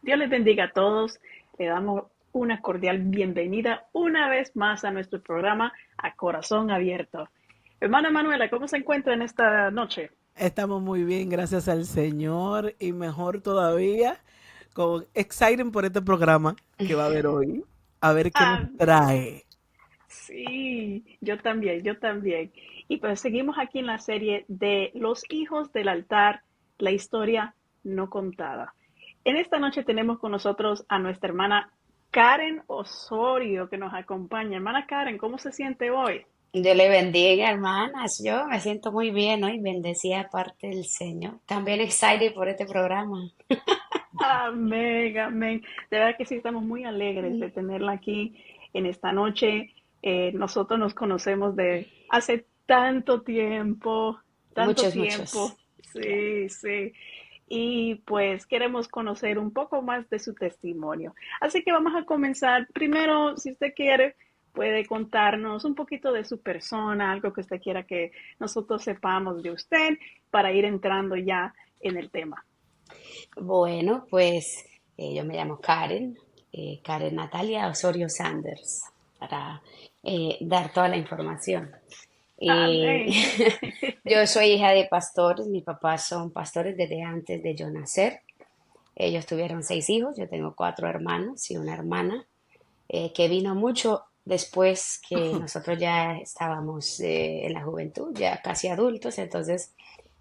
Dios les bendiga a todos. Le damos una cordial bienvenida una vez más a nuestro programa A Corazón Abierto. Hermana Manuela, ¿cómo se encuentra en esta noche? Estamos muy bien, gracias al Señor, y mejor todavía, con excited por este programa que va a haber hoy, a ver qué nos Ah, trae. sí, yo también, yo también. Y pues seguimos aquí en la serie de Los hijos del altar, la historia no contada. En esta noche tenemos con nosotros a nuestra hermana Karen Osorio que nos acompaña. Hermana Karen, ¿cómo se siente hoy? Dios le bendiga, hermanas. Yo me siento muy bien hoy, bendecida aparte del Señor. También excited por este programa. Amén, amén. De verdad que sí, estamos muy alegres de tenerla aquí en esta noche. Nosotros nos conocemos de hace tanto tiempo, tanto Muchos, muchos. tiempo. Sí, sí. Y pues queremos conocer un poco más de su testimonio. Así que vamos a comenzar. Primero, si usted quiere, puede contarnos un poquito de su persona, algo que usted quiera que nosotros sepamos de usted para ir entrando ya en el tema. Bueno, pues yo me llamo Karen, Karen Natalia Osorio Sanders, para dar toda la información. Eh, Amén. yo soy hija de pastores, mis papás son pastores desde antes de yo nacer. Ellos tuvieron 6 hijos, yo tengo 4 hermanos y una hermana. Que vino mucho después que nosotros ya estábamos en la juventud, ya casi adultos, entonces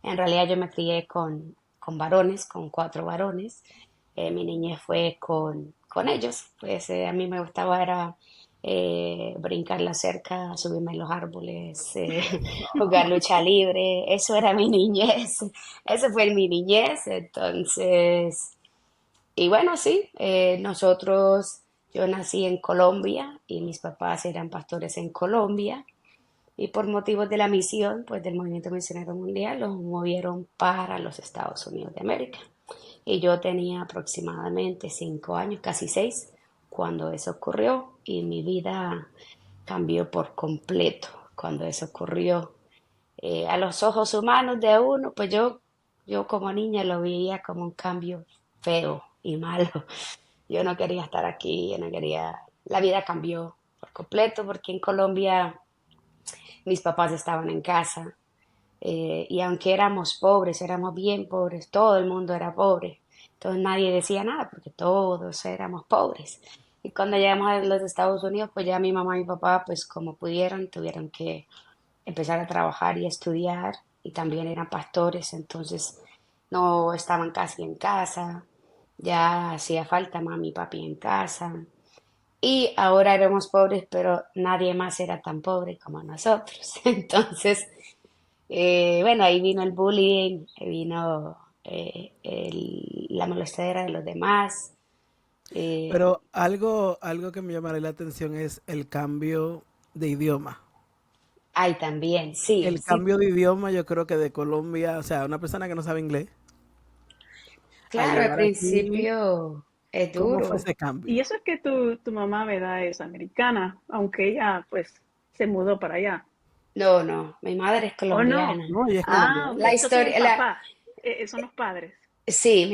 en realidad yo me crié con varones, con 4 varones. Mi niñez fue con ellos, pues a mí me gustaba era brincar la cerca, subirme en los árboles, jugar lucha libre, eso era mi niñez, eso fue mi niñez, entonces y bueno, sí, yo nací en Colombia y mis papás eran pastores en Colombia y por motivos de la misión, pues del Movimiento Misionero Mundial, los movieron para los Estados Unidos de América. Y yo tenía aproximadamente 5 años, casi 6, cuando eso ocurrió y mi vida cambió por completo cuando eso ocurrió. A los ojos humanos de uno, pues yo como niña lo veía como un cambio feo y malo. Yo no quería estar aquí, yo no quería... La vida cambió por completo porque en Colombia mis papás estaban en casa y aunque éramos pobres, éramos bien pobres, todo el mundo era pobre. Entonces nadie decía nada porque todos éramos pobres. Y cuando llegamos a los Estados Unidos, pues ya mi mamá y mi papá, pues como pudieron, tuvieron que empezar a trabajar y a estudiar y también eran pastores, entonces no estaban casi en casa, ya hacía falta mami y papi en casa. Y ahora éramos pobres, pero nadie más era tan pobre como nosotros. Entonces, bueno, ahí vino el bullying, vino la molestadera de los demás. eh, Pero algo que me llamará la atención es el cambio de idioma. Ay, también, sí, El sí, cambio de idioma, yo creo que de Colombia, o sea, una persona que no sabe inglés, a claro, al llegar aquí, principio es ¿cómo fue duro. ese Y cambio? eso es que tu mamá, ¿verdad? Es americana, aunque ella pues se mudó para allá. No, no, mi madre es ¿O no? colombiana. No, ella es Ah, ok. colombiana. La Entonces el historia, papá, son los padres. sí,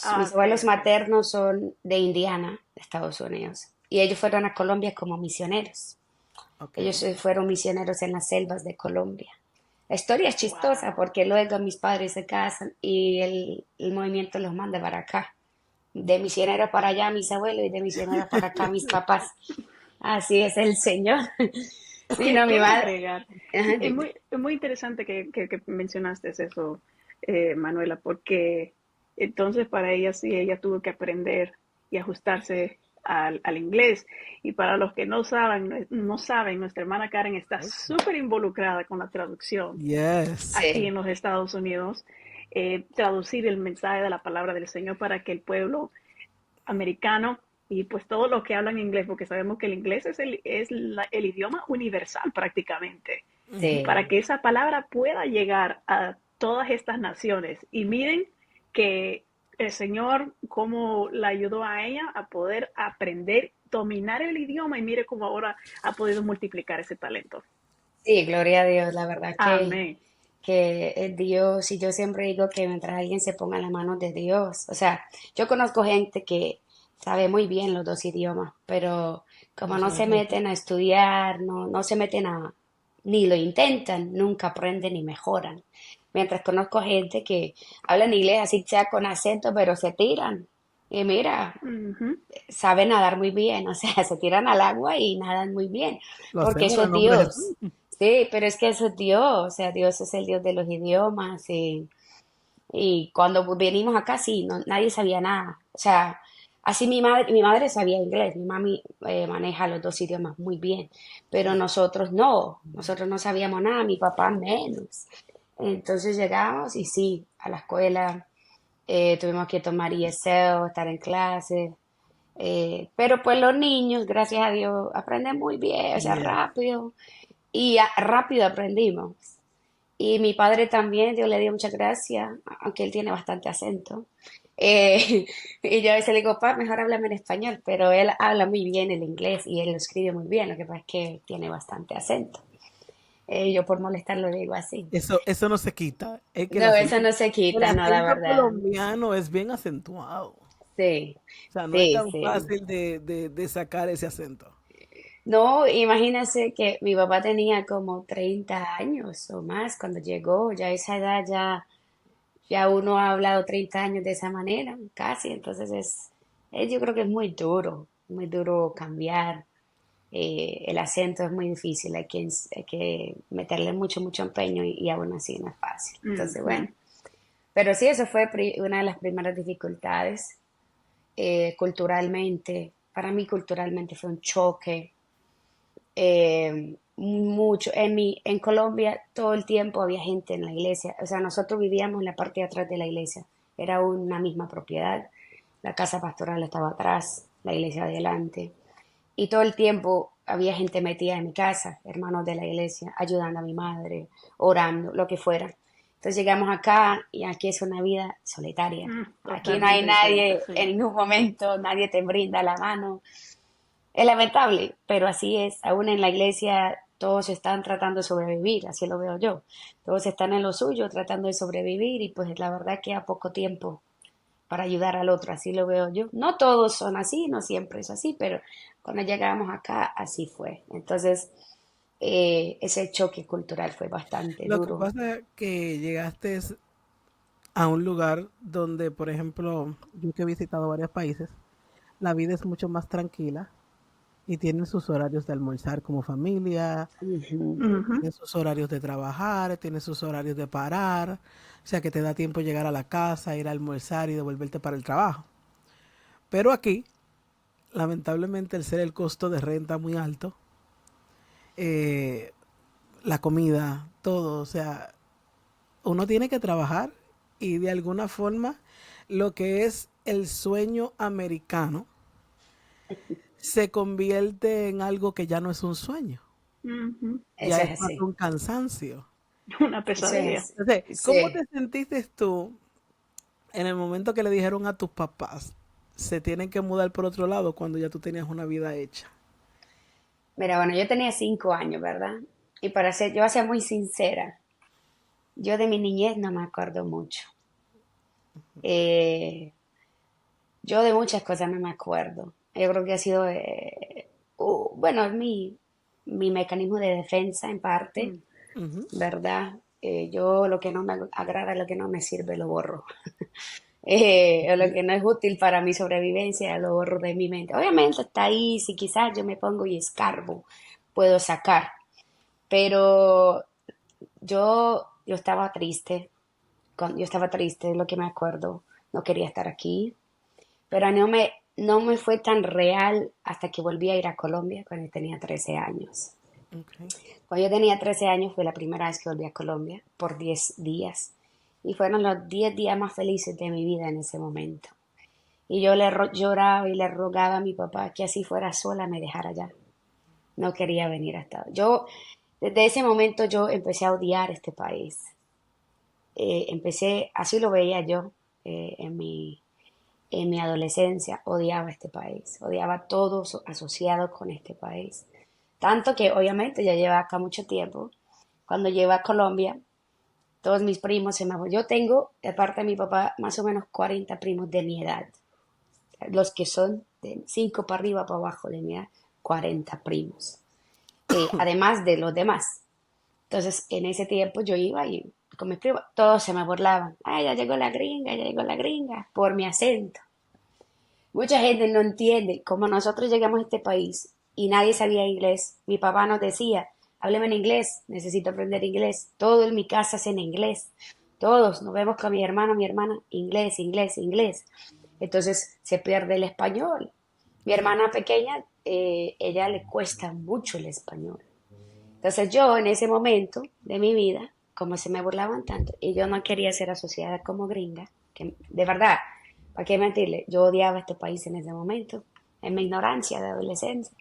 Ah, mis ok, abuelos ok. maternos son de Indiana, de Estados Unidos, y ellos fueron a Colombia como misioneros. Ok. Ellos fueron misioneros en las selvas de Colombia. La historia es chistosa Wow. porque luego mis padres se casan y el movimiento los manda para acá. De misionero para allá mis abuelos y de misionero para acá mis papás. Así es el Señor. Sí, no, mi Quiero madre. agregar, Ajá, es muy interesante que mencionaste eso, Manuela, porque entonces para ella sí, ella tuvo que aprender y ajustarse al inglés. Y para los que no saben, no saben, nuestra hermana Karen está súper involucrada con la traducción Yes. aquí sí. en los Estados Unidos, traducir el mensaje de la palabra del Señor para que el pueblo americano y pues todo lo que hablan inglés, porque sabemos que el inglés el idioma universal prácticamente, para Sí, que esa palabra pueda llegar a todas estas naciones. Y miren que el Señor, cómo la ayudó a ella a poder aprender, dominar el idioma y mire cómo ahora ha podido multiplicar ese talento. sí, gloria a Dios, la verdad Amén. que es Dios, y yo siempre digo que mientras alguien se ponga en las manos de Dios, o sea, yo conozco gente que sabe muy bien los dos idiomas, pero como no Eso se es así. meten a estudiar, no se meten ni lo intentan, nunca aprenden ni mejoran. Mientras conozco gente que habla en inglés así sea con acento, pero se tiran. Y mira, Ujú. saben nadar muy bien, o sea, se tiran al agua y nadan muy bien, Lo porque hacemos eso en es el nombre de Dios. Jesús. Sí, pero es que eso es Dios, o sea, Dios es el Dios de los idiomas y cuando venimos acá sí, nadie sabía nada. O sea, así mi madre sabía inglés, mi mami maneja los dos idiomas muy bien, pero nosotros no sabíamos nada, mi papá menos. Entonces llegamos y sí, a la escuela tuvimos que tomar ESL, estar en clase, pero pues los niños, gracias a Dios, aprenden muy bien, o sea, Bien. rápido, y rápido aprendimos. Y mi padre también, Dios le dio muchas gracias, aunque él tiene bastante acento. Y yo a veces le digo, pa, mejor háblame en español, pero él habla muy bien el inglés y él lo escribe muy bien, lo que pasa es que tiene bastante acento. Yo por molestarlo le digo así. Eso no se quita. Es que No, eso no se el quita, no, la acento verdad. colombiano es bien acentuado. Sí, O sea, no es sí, tan sí. fácil de sacar ese acento. No, imagínese que mi papá tenía como 30 años o más cuando llegó, ya a esa edad ya uno ha hablado 30 años de esa manera, casi, entonces yo creo que es muy duro cambiar, el acento es muy difícil, hay que meterle mucho empeño y aún así no es fácil, entonces bueno, Ujú. pero sí, eso fue una de las primeras dificultades, culturalmente, para mí culturalmente fue un choque, mucho. En Colombia todo el tiempo había gente en la iglesia. O sea, nosotros vivíamos en la parte de atrás de la iglesia. Era una misma propiedad. La casa pastoral estaba atrás, la iglesia adelante. Y todo el tiempo había gente metida en mi casa, hermanos de la iglesia, ayudando a mi madre, orando, lo que fuera. Entonces llegamos acá y aquí es una vida solitaria. Aquí no hay Totalmente diferente, nadie sí. en ningún momento, nadie te brinda la mano. Es lamentable, pero así es. Aún en la iglesia todos están tratando de sobrevivir, así lo veo yo. Todos están en lo suyo tratando de sobrevivir y pues la verdad que a poco tiempo para ayudar al otro, así lo veo yo. No todos son así, no siempre es así, pero cuando llegamos acá así fue. Entonces, ese choque cultural fue bastante Lo que duro. pasa es que llegaste a un lugar donde, por ejemplo, yo que he visitado varios países, la vida es mucho más tranquila y tienen sus horarios de almorzar como familia, Ujú. Ujú. tienen sus horarios de trabajar, tienen sus horarios de parar, o sea que te da tiempo llegar a la casa, ir a almorzar y devolverte para el trabajo. Pero aquí, lamentablemente, al ser el costo de renta muy alto, eh, la comida, todo, o sea, uno tiene que trabajar y de alguna forma lo que es el sueño americano se convierte en algo que ya no es un sueño, Ujú. ya Eso es es más así. un cansancio. Una Eso pesadilla. es. Entonces, ¿cómo Sí. te sentiste tú en el momento que le dijeron a tus papás, se tienen que mudar por otro lado cuando ya tú tenías una vida hecha? Mira, bueno, yo tenía 5 años, ¿verdad? Y yo voy a ser muy sincera, yo de mi niñez no me acuerdo mucho. Eh, yo de muchas cosas no me acuerdo. Yo creo que ha sido, bueno, es mi mecanismo de defensa en parte, Mm. Ujú. ¿verdad? Yo lo que no me agrada, lo que no me sirve, lo borro. O lo que no es útil para mi sobrevivencia, lo borro de mi mente. Obviamente está ahí, si quizás yo me pongo y escarbo, puedo sacar. Pero yo estaba triste, yo estaba triste, es lo que me acuerdo, no quería estar aquí, pero no me fue tan real hasta que volví a ir a Colombia cuando tenía 13 años. Okay. Cuando yo tenía 13 años fue la primera vez que volví a Colombia por 10 días y fueron los 10 días más felices de mi vida en ese momento. Y yo lloraba y le rogaba a mi papá que así fuera sola me dejara allá. No quería venir hasta. Desde ese momento yo empecé a odiar este país. Así lo veía yo en mi adolescencia, odiaba este país, odiaba todo asociado con este país. Tanto que obviamente ya lleva acá mucho tiempo. Cuando llegué a Colombia, todos mis primos yo tengo, de parte de mi papá, más o menos 40 primos de mi edad. Los que son de 5 para arriba, para abajo de mi edad, 40 primos. Además de los demás. Entonces, en ese tiempo yo iba y con mis primos, todos se me burlaban. Ay, ya llegó la gringa, por mi acento. Mucha gente no entiende cómo nosotros llegamos a este país y nadie sabía inglés. Mi papá nos decía, hábleme en inglés, necesito aprender inglés. Todo en mi casa es en inglés. Todos nos vemos con mi hermana, inglés, inglés, inglés. Entonces se pierde el español. Mi hermana pequeña, ella le cuesta mucho el español. Entonces yo en ese momento de mi vida, como se me burlaban tanto, y yo no quería ser asociada como gringa, que de verdad, ¿para qué mentirle? Yo odiaba este país en ese momento, en mi ignorancia de adolescencia.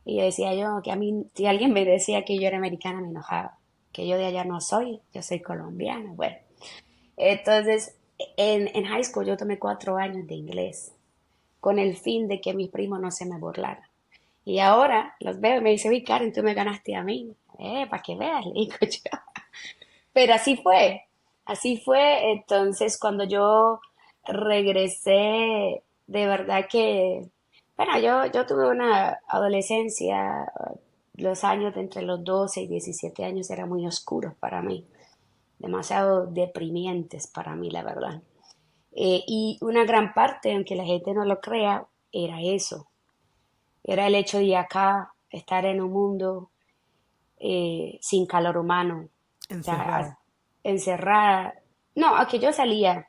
Y yo decía yo que a mí, si alguien me decía que yo era americana, me enojaba. Que yo de allá no soy, yo soy colombiana. Bueno, entonces en high school yo tomé 4 años de inglés con el fin de que mis primos no se me burlaran. Y ahora los veo y me dice, uy, Karen, tú me ganaste a mí. Para que veas, le digo yo. Pero así fue, así fue. Entonces, cuando yo regresé, de verdad que, bueno, yo tuve una adolescencia, los años de entre los 12 y 17 años eran muy oscuros para mí, demasiado deprimientes para mí, la verdad. Y una gran parte, aunque la gente no lo crea, era eso. Era el hecho de acá estar en un mundo sin calor humano, o sea, Encerrado. encerrada. No, aquí yo salía,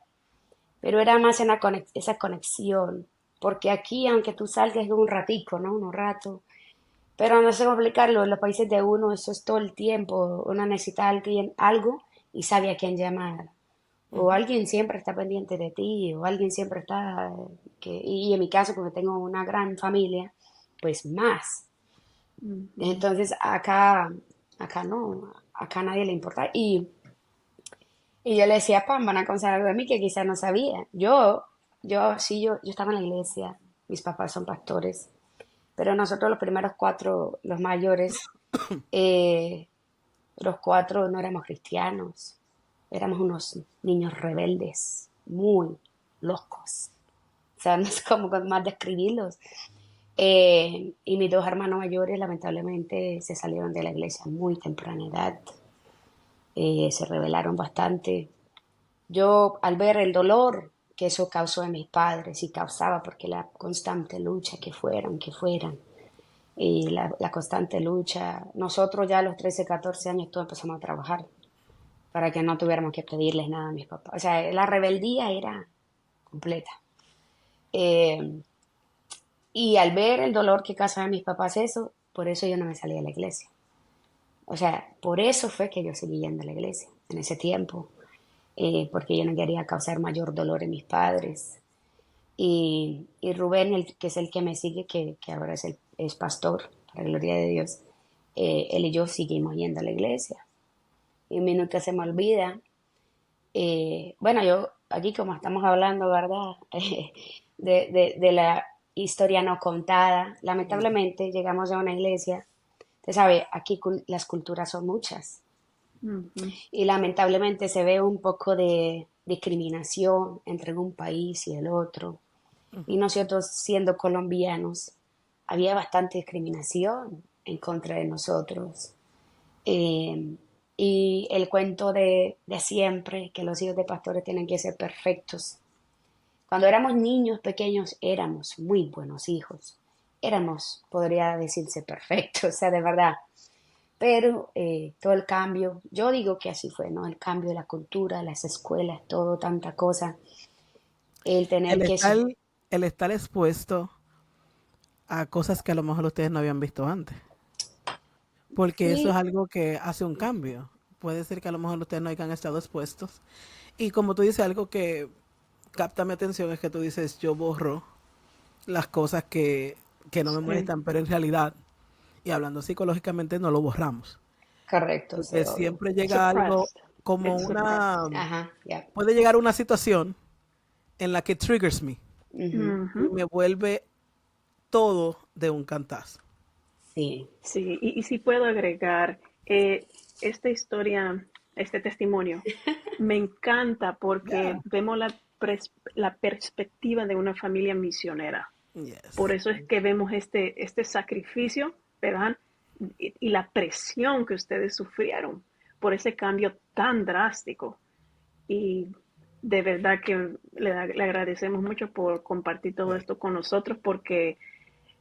pero era más en esa conexión, porque aquí, aunque tú salgas un ratico, ¿no? Un rato, pero no sé cómo explicarlo, en los países de uno eso es todo el tiempo, uno necesita a alguien, algo y sabe a quién llamar. O Ujú. alguien siempre está pendiente de ti, o alguien siempre está, y en mi caso, porque tengo una gran familia, pues más. Ujú. Entonces acá no, acá a nadie le importa. Y yo le decía, Pam, van a conocer algo de mí que quizás no sabía. Yo estaba en la iglesia, mis papás son pastores, pero nosotros los primeros 4, los mayores, eh, los 4 no éramos cristianos, éramos unos niños rebeldes, muy locos. O sea, no sé cómo más describirlos. Y mis 2 hermanos mayores lamentablemente se salieron de la iglesia a muy temprana edad, se rebelaron bastante. Yo al ver el dolor que eso causó en mis padres y causaba, porque la constante lucha que fueran, y la constante lucha, nosotros ya a los 13 14 años todos empezamos a trabajar para que no tuviéramos que pedirles nada a mis papás. O sea, la rebeldía era completa. Eh, y al ver el dolor que causaba en mis papás eso, por eso yo no me salí de la iglesia. O sea, por eso fue que yo seguí yendo a la iglesia en ese tiempo, porque yo no quería causar mayor dolor en mis padres. Y Rubén, que es el que me sigue, que ahora es pastor, para gloria de Dios, él y yo seguimos yendo a la iglesia. Y a mí nunca se me olvida. Bueno, yo aquí como estamos hablando, ¿verdad? De la historia no contada. Lamentablemente llegamos a una iglesia. Usted sabe, aquí las culturas son muchas. Ujú. Y lamentablemente se ve un poco de discriminación entre un país y el otro. Y nosotros siendo colombianos, había bastante discriminación en contra de nosotros. Eh, y el cuento de siempre, que los hijos de pastores tienen que ser perfectos. Cuando éramos niños pequeños éramos muy buenos hijos. Éramos, podría decirse, perfectos, o sea, de verdad. Pero todo el cambio, yo digo que así fue, ¿no? El cambio de la cultura, las escuelas, todo, tanta cosa. El El tener que estar, eso. el estar expuesto a cosas que a lo mejor ustedes no habían visto antes. Porque eso es Sí, algo que hace un cambio. Puede ser que a lo mejor ustedes no hayan estado expuestos. Y como tú dices, algo que capta mi atención es que tú dices, yo borro las cosas que no me Sí, molestan, pero en realidad, y hablando psicológicamente, no lo borramos. correcto, sí, Porque obvio. siempre llega algo suppressed. como It's suppressed. Ajá, ya. puede llegar una situación en la que triggers me Ujú, y Ujú. me vuelve todo de un cantazo. sí. Sí, y si puedo agregar, esta historia este testimonio. Me encanta porque Yeah. vemos la perspectiva de una familia misionera. Por Yes. eso es que vemos este sacrificio, ¿verdad? Y la presión que ustedes sufrieron por ese cambio tan drástico. Y de verdad que le agradecemos mucho por compartir todo Sí. esto con nosotros porque,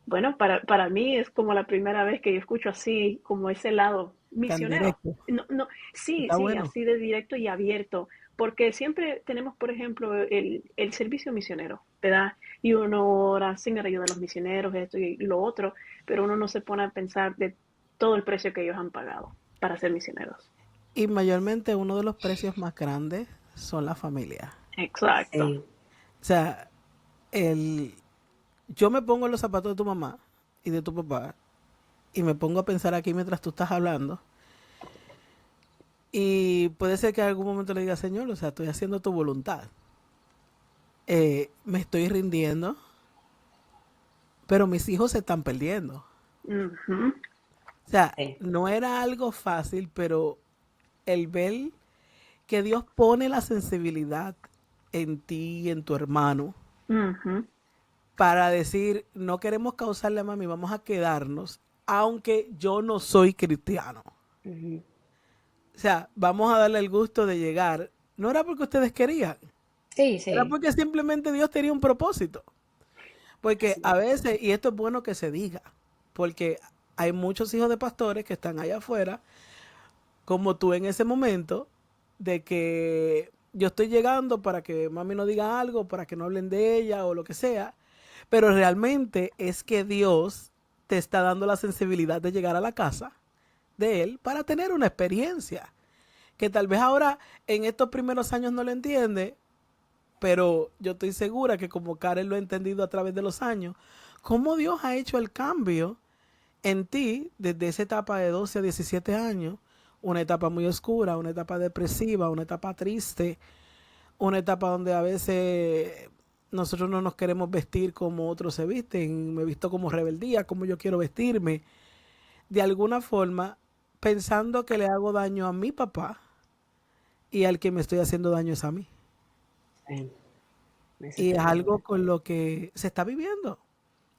bueno, para mí es como la primera vez que yo escucho así, como ese lado Tan misionero. directo. No, no, sí, Está sí, bueno. así de directo y abierto, porque siempre tenemos, por ejemplo, el servicio misionero, ¿verdad? Y uno ora, Señor, ayuda a los misioneros, esto y lo otro, pero uno no se pone a pensar de todo el precio que ellos han pagado para ser misioneros. Y mayormente uno de los precios más grandes son las familias. Exacto. Sí, O sea, el, yo me pongo en los zapatos de tu mamá y de tu papá y me pongo a pensar aquí mientras tú estás hablando. Y puede ser que en algún momento le diga, Señor, o sea, estoy haciendo tu voluntad. Me estoy rindiendo, pero mis hijos se están perdiendo. Ujú. O sea, sí, no era algo fácil, pero el ver que Dios pone la sensibilidad en ti y en tu hermano Ujú. para decir, no queremos causarle a mami, vamos a quedarnos, aunque yo no soy cristiano. ujú, O sea, vamos a darle el gusto de llegar. No era porque ustedes querían, sí, era sí, porque simplemente Dios tenía un propósito. Porque así a es. veces, y esto es bueno que se diga, porque hay muchos hijos de pastores que están allá afuera, como tú en ese momento, de que yo estoy llegando para que mami no diga algo, para que no hablen de ella o lo que sea, pero realmente es que Dios te está dando la sensibilidad de llegar a la casa de Él para tener una experiencia, que tal vez ahora en estos primeros años no lo entiende, pero yo estoy segura que como Karen lo ha entendido a través de los años, cómo Dios ha hecho el cambio en ti desde esa etapa de 12 a 17 años, una etapa muy oscura, una etapa depresiva, una etapa triste, una etapa donde a veces nosotros no nos queremos vestir como otros se visten, me visto como rebeldía, como yo quiero vestirme, de alguna forma pensando que le hago daño a mi papá y al que me estoy haciendo daño es a mí. Sí, eso Y estoy es de algo acuerdo. con lo que se está viviendo.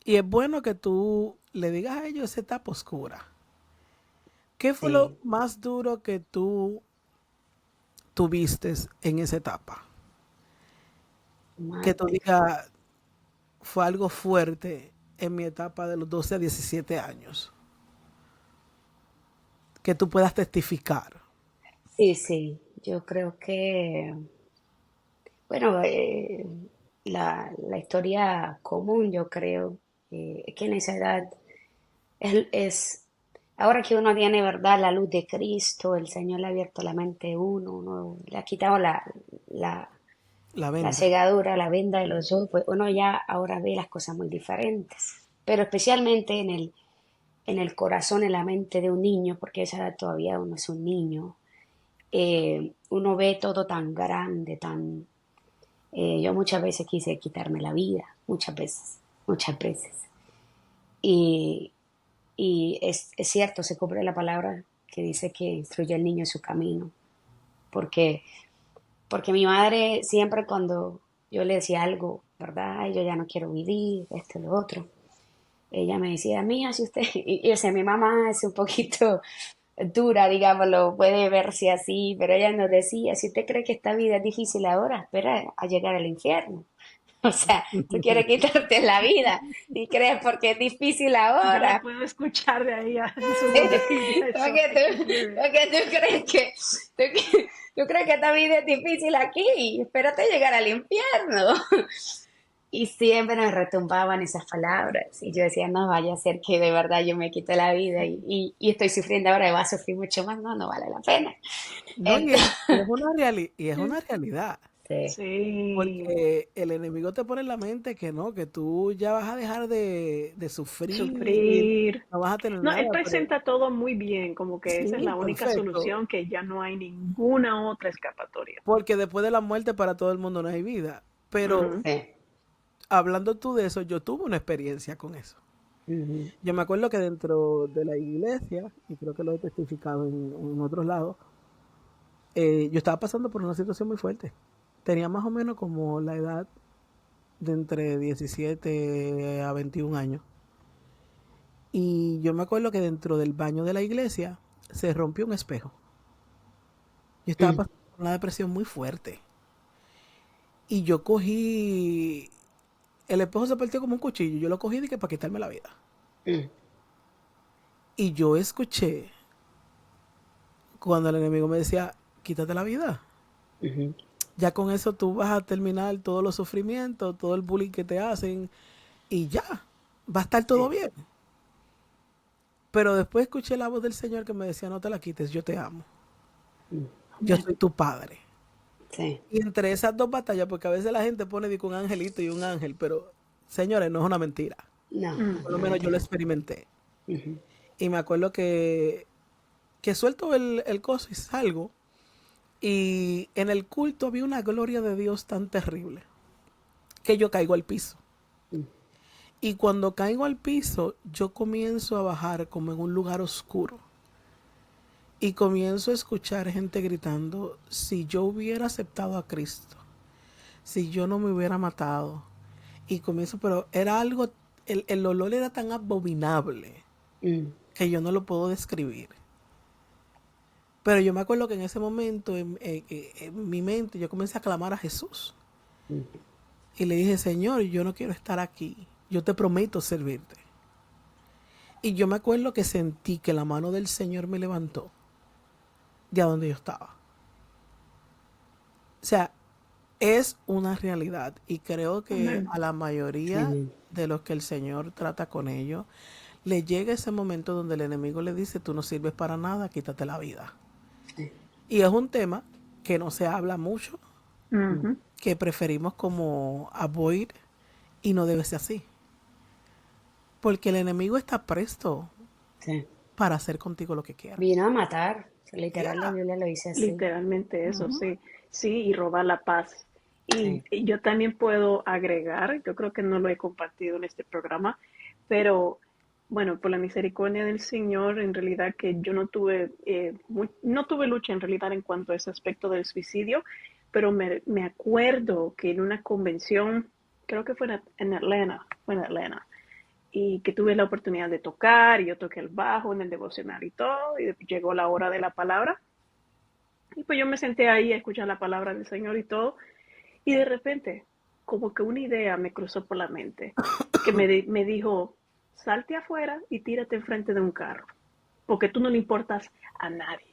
Y es bueno que tú le digas a ellos esa etapa oscura. ¿Qué fue lo Sí, más duro que tú tuviste en esa etapa? Que tú Mate. digas, fue algo fuerte en mi etapa de los 12 a 17 años. Que tú puedas testificar. Sí, sí, yo creo que, bueno, la historia común, yo creo, es que en esa edad ahora que uno tiene, ¿verdad?, la luz de Cristo, el Señor le ha abierto la mente a uno le ha quitado la, La la venda. cegadura, la venda de los ojos, pues uno ya ahora ve las cosas muy diferentes. Pero especialmente en el corazón, en la mente de un niño, porque a esa edad todavía uno es un niño, uno ve todo tan grande, yo muchas veces quise quitarme la vida, muchas veces, muchas veces. Y, y es cierto, se cumple la palabra que dice que instruye al niño en su camino, porque, porque mi madre siempre cuando yo le decía algo, ¿verdad? Ay, yo ya no quiero vivir, esto y lo otro. Ella me decía, mía, si usted, o sea, mi mamá es un poquito dura, digámoslo, puede verse así, pero ella nos decía, si usted cree que esta vida es difícil ahora, espera a llegar al infierno. O sea, tú quieres quitarte la vida y crees porque es difícil Yo la ahora. puedo escuchar de ahí en su Sí, vocecilla. Eso, I can hear it. porque tú crees tú crees que esta vida es difícil aquí, espérate a llegar al infierno. Y siempre me retumbaban esas palabras. Y yo decía, no vaya a ser que de verdad yo me quite la vida y estoy sufriendo ahora y va a sufrir mucho más. No, no vale la pena. No, Entonces, y es una realidad. sí, Sí, Porque el enemigo te pone en la mente que no, que tú ya vas a dejar de sufrir, sufrir. no vas a tener No, nada, él pero presenta todo muy bien, como que esa es sí, la única perfecto. solución, que ya no hay ninguna otra escapatoria. Porque después de la muerte para todo el mundo no hay vida. Pero Ujú. sí. hablando tú de eso, yo tuve una experiencia con eso. Ujú, Yo me acuerdo que dentro de la iglesia, y creo que lo he testificado en otros lados, yo estaba pasando por una situación muy fuerte. Tenía más o menos como la edad de entre 17 a 21 años. Y yo me acuerdo que dentro del baño de la iglesia se rompió un espejo. Yo estaba Mm, pasando por una depresión muy fuerte. Y yo cogí... El espejo se partió como un cuchillo. Yo lo cogí de que para quitarme la vida. mm, Y yo escuché cuando el enemigo me decía, quítate la vida. ujú. Ya con eso tú vas a terminar todos los sufrimientos, todo el bullying que te hacen y ya, va a estar todo Sí, bien. Pero después escuché la voz del Señor que me decía, no te la quites, yo te amo, mm, yo Amén. soy tu padre. sí, Y entre esas dos batallas, porque a veces la gente pone de que un angelito y un ángel, pero señores, no es una mentira. no, Por lo no menos lo yo lo creo. experimenté. Ujú, Y me acuerdo que suelto el coso y salgo. Y en el culto había una gloria de Dios tan terrible que yo caigo al piso. mm, Y cuando caigo al piso, yo comienzo a bajar como en un lugar oscuro. Y comienzo a escuchar gente gritando, si yo hubiera aceptado a Cristo, si yo no me hubiera matado. Y comienzo, pero era algo, el olor era tan abominable mm, que yo no lo puedo describir. Pero yo me acuerdo que en ese momento, en mi mente, yo comencé a clamar a Jesús. mm. Y le dije, Señor, yo no quiero estar aquí. Yo te prometo servirte. Y yo me acuerdo que sentí que la mano del Señor me levantó de a donde yo estaba. O sea, es una realidad. Y creo que Amén. a la mayoría Amén. de los que el Señor trata con ellos, le llega ese momento donde el enemigo le dice, tú no sirves para nada, quítate la vida. Sí, Y es un tema que no se habla mucho, mm, Ujú. que preferimos como avoid y no debe ser así. Porque el enemigo está presto sí. para hacer contigo lo que quiera. Vino a matar, literal, la Ya. Biblia lo dice así. Literalmente eso, Ujú. sí. Sí, y robar la paz. Sí. Y yo también puedo agregar, yo creo que no lo he compartido en este programa, pero bueno, por la misericordia del Señor, en realidad que yo no tuve, no tuve lucha en realidad en cuanto a ese aspecto del suicidio, pero me acuerdo que en una convención, creo que fue en Atlanta, y que tuve la oportunidad de tocar, y yo toqué el bajo en el devocional y todo, y llegó la hora de la palabra, y pues yo me senté ahí a escuchar la palabra del Señor y todo, y de repente, como que una idea me cruzó por la mente, que me dijo, salte afuera y tírate enfrente de un carro, porque tú no le importas a nadie.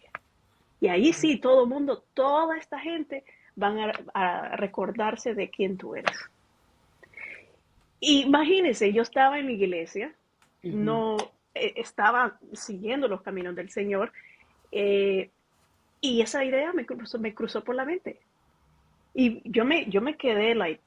Y ahí sí, todo el mundo, toda esta gente van a recordarse de quién tú eres. Imagínense, yo estaba en la iglesia, Ujú, no estaba siguiendo los caminos del Señor, eh, y esa idea me cruzó por la mente. Y yo me quedé, like,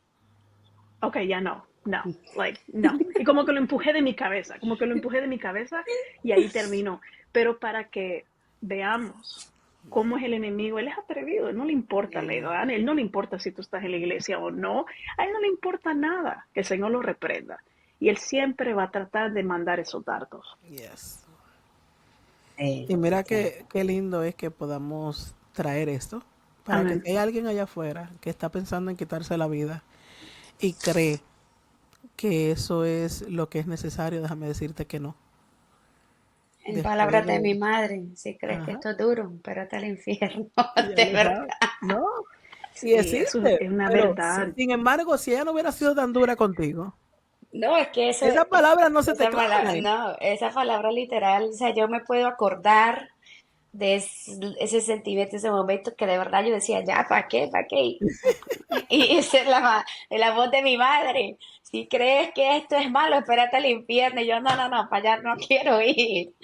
ok, ya no, no, like, no. Y como que lo empujé de mi cabeza, como que lo empujé de mi cabeza y ahí terminó. Pero para que veamos cómo es el enemigo, él es atrevido, él no le importa la sí. edad, él no le importa si tú estás en la iglesia o no, a él no le importa nada, que el Señor lo reprenda. Y él siempre va a tratar de mandar esos dardos. Yes. Sí, Y mira sí. qué lindo es que podamos traer esto para que Amén. si hay alguien allá afuera que está pensando en quitarse la vida y cree que eso es lo que es necesario, déjame decirte que no. En Después palabras de mi de... madre, si crees que Ajá, esto es duro, espérate al infierno, ya de lo verdad. sabes. No, y Sí, eso existe, es una pero verdad. sin embargo, si ella no hubiera sido tan dura contigo, No, es que esas palabras no se te clavan ahí. no, esa palabra literal, o sea, yo me puedo acordar de ese sentimiento, ese momento que de verdad yo decía, ya, ¿para qué? ¿Para qué? Y esa es la voz de mi madre. Si crees que esto es malo, espérate al infierno. Y yo, no, no, no, para allá no quiero ir.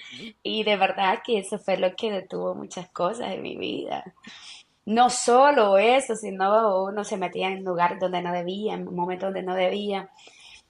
Y de verdad que eso fue lo que detuvo muchas cosas en mi vida. No solo eso, sino uno se metía en lugares donde no debía, en momentos donde no debía.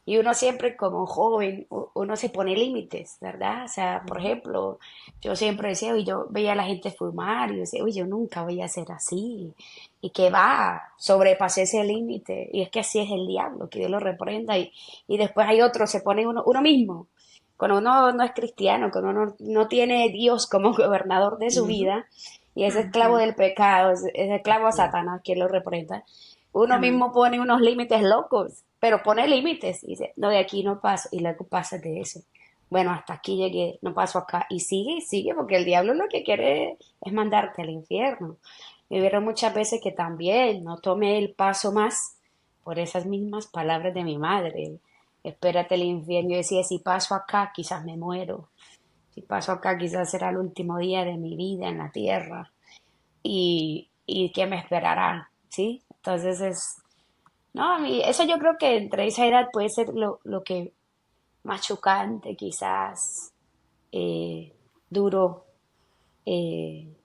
Y uno siempre como joven, uno se pone límites, ¿verdad? O sea, por ejemplo, yo siempre decía, y yo veía a la gente fumar y yo decía, uy, yo nunca voy a ser así. Y que va, sobrepasé ese límite. Y es que así es el diablo, que Dios lo reprenda. Y después hay otro, se pone uno mismo. Cuando uno no es cristiano, cuando uno no tiene Dios como gobernador de su Ujú. vida, y ese esclavo Ujú. del pecado, ese esclavo a Sí. Satanás, quien lo representa, uno Amén. mismo pone unos límites locos, pero pone límites y dice, no, de aquí no paso, y luego pasa de eso. Bueno, hasta aquí llegué, no paso acá, y sigue, porque el diablo lo que quiere es mandarte al infierno. Me vieron muchas veces que también no tomé el paso más por esas mismas palabras de mi madre. Espérate el infierno. Yo decía, si paso acá, quizás me muero. Si paso acá, quizás será el último día de mi vida en la tierra. Y ¿qué me esperará? ¿Sí? Entonces no, eso yo creo que entre esa edad puede ser lo que más chocante, quizás, duro,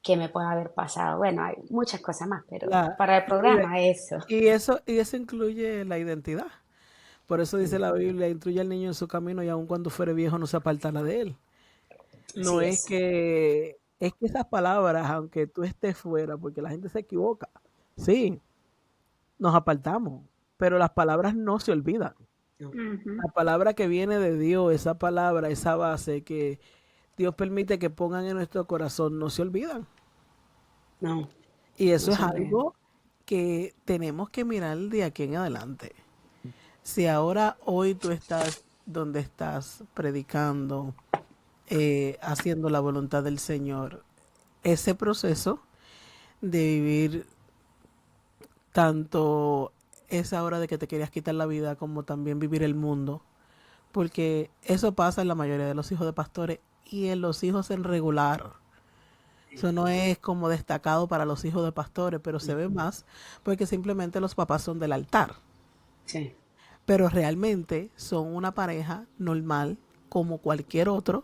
que me pueda haber pasado. Bueno, hay muchas cosas más, pero La, para el y, de- programa eso. y eso incluye la identidad. Por eso dice la Biblia, instruye al niño en su camino y aun cuando fuere viejo no se apartará de él. No Así es es. es que esas palabras, aunque tú estés fuera, porque la gente se equivoca, sí, nos apartamos, pero las palabras no se olvidan. No, Ujú. La palabra que viene de Dios, esa palabra, esa base que Dios permite que pongan en nuestro corazón, no se olvidan. no, Y no eso es se olviden. algo que tenemos que mirar de aquí en adelante. Si ahora, hoy tú estás donde estás predicando, haciendo la voluntad del Señor, ese proceso de vivir tanto esa hora de que te querías quitar la vida como también vivir el mundo, porque eso pasa en la mayoría de los hijos de pastores y en los hijos en regular. Eso no es como destacado para los hijos de pastores, pero se ve más porque simplemente los papás son del altar. Sí, Pero realmente son una pareja normal como cualquier otro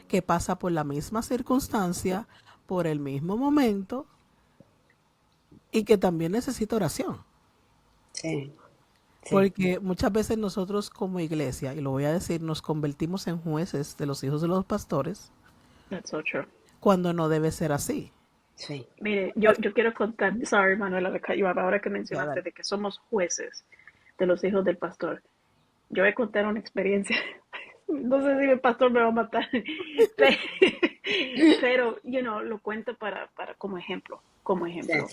que pasa por la misma circunstancia, por el mismo momento y que también necesita oración. sí, sí. Porque muchas veces nosotros como iglesia, y lo voy a decir, nos convertimos en jueces de los hijos de los pastores That's so true. cuando no debe ser así. Sí. Mire, Pero, yo quiero contar, sorry Manuela, ahora que ya, mencionaste dale. de que somos jueces de los hijos del pastor. Yo voy a contar una experiencia. No sé si el pastor me va a matar, pero, lo cuento para como ejemplo, como Sí. ejemplo.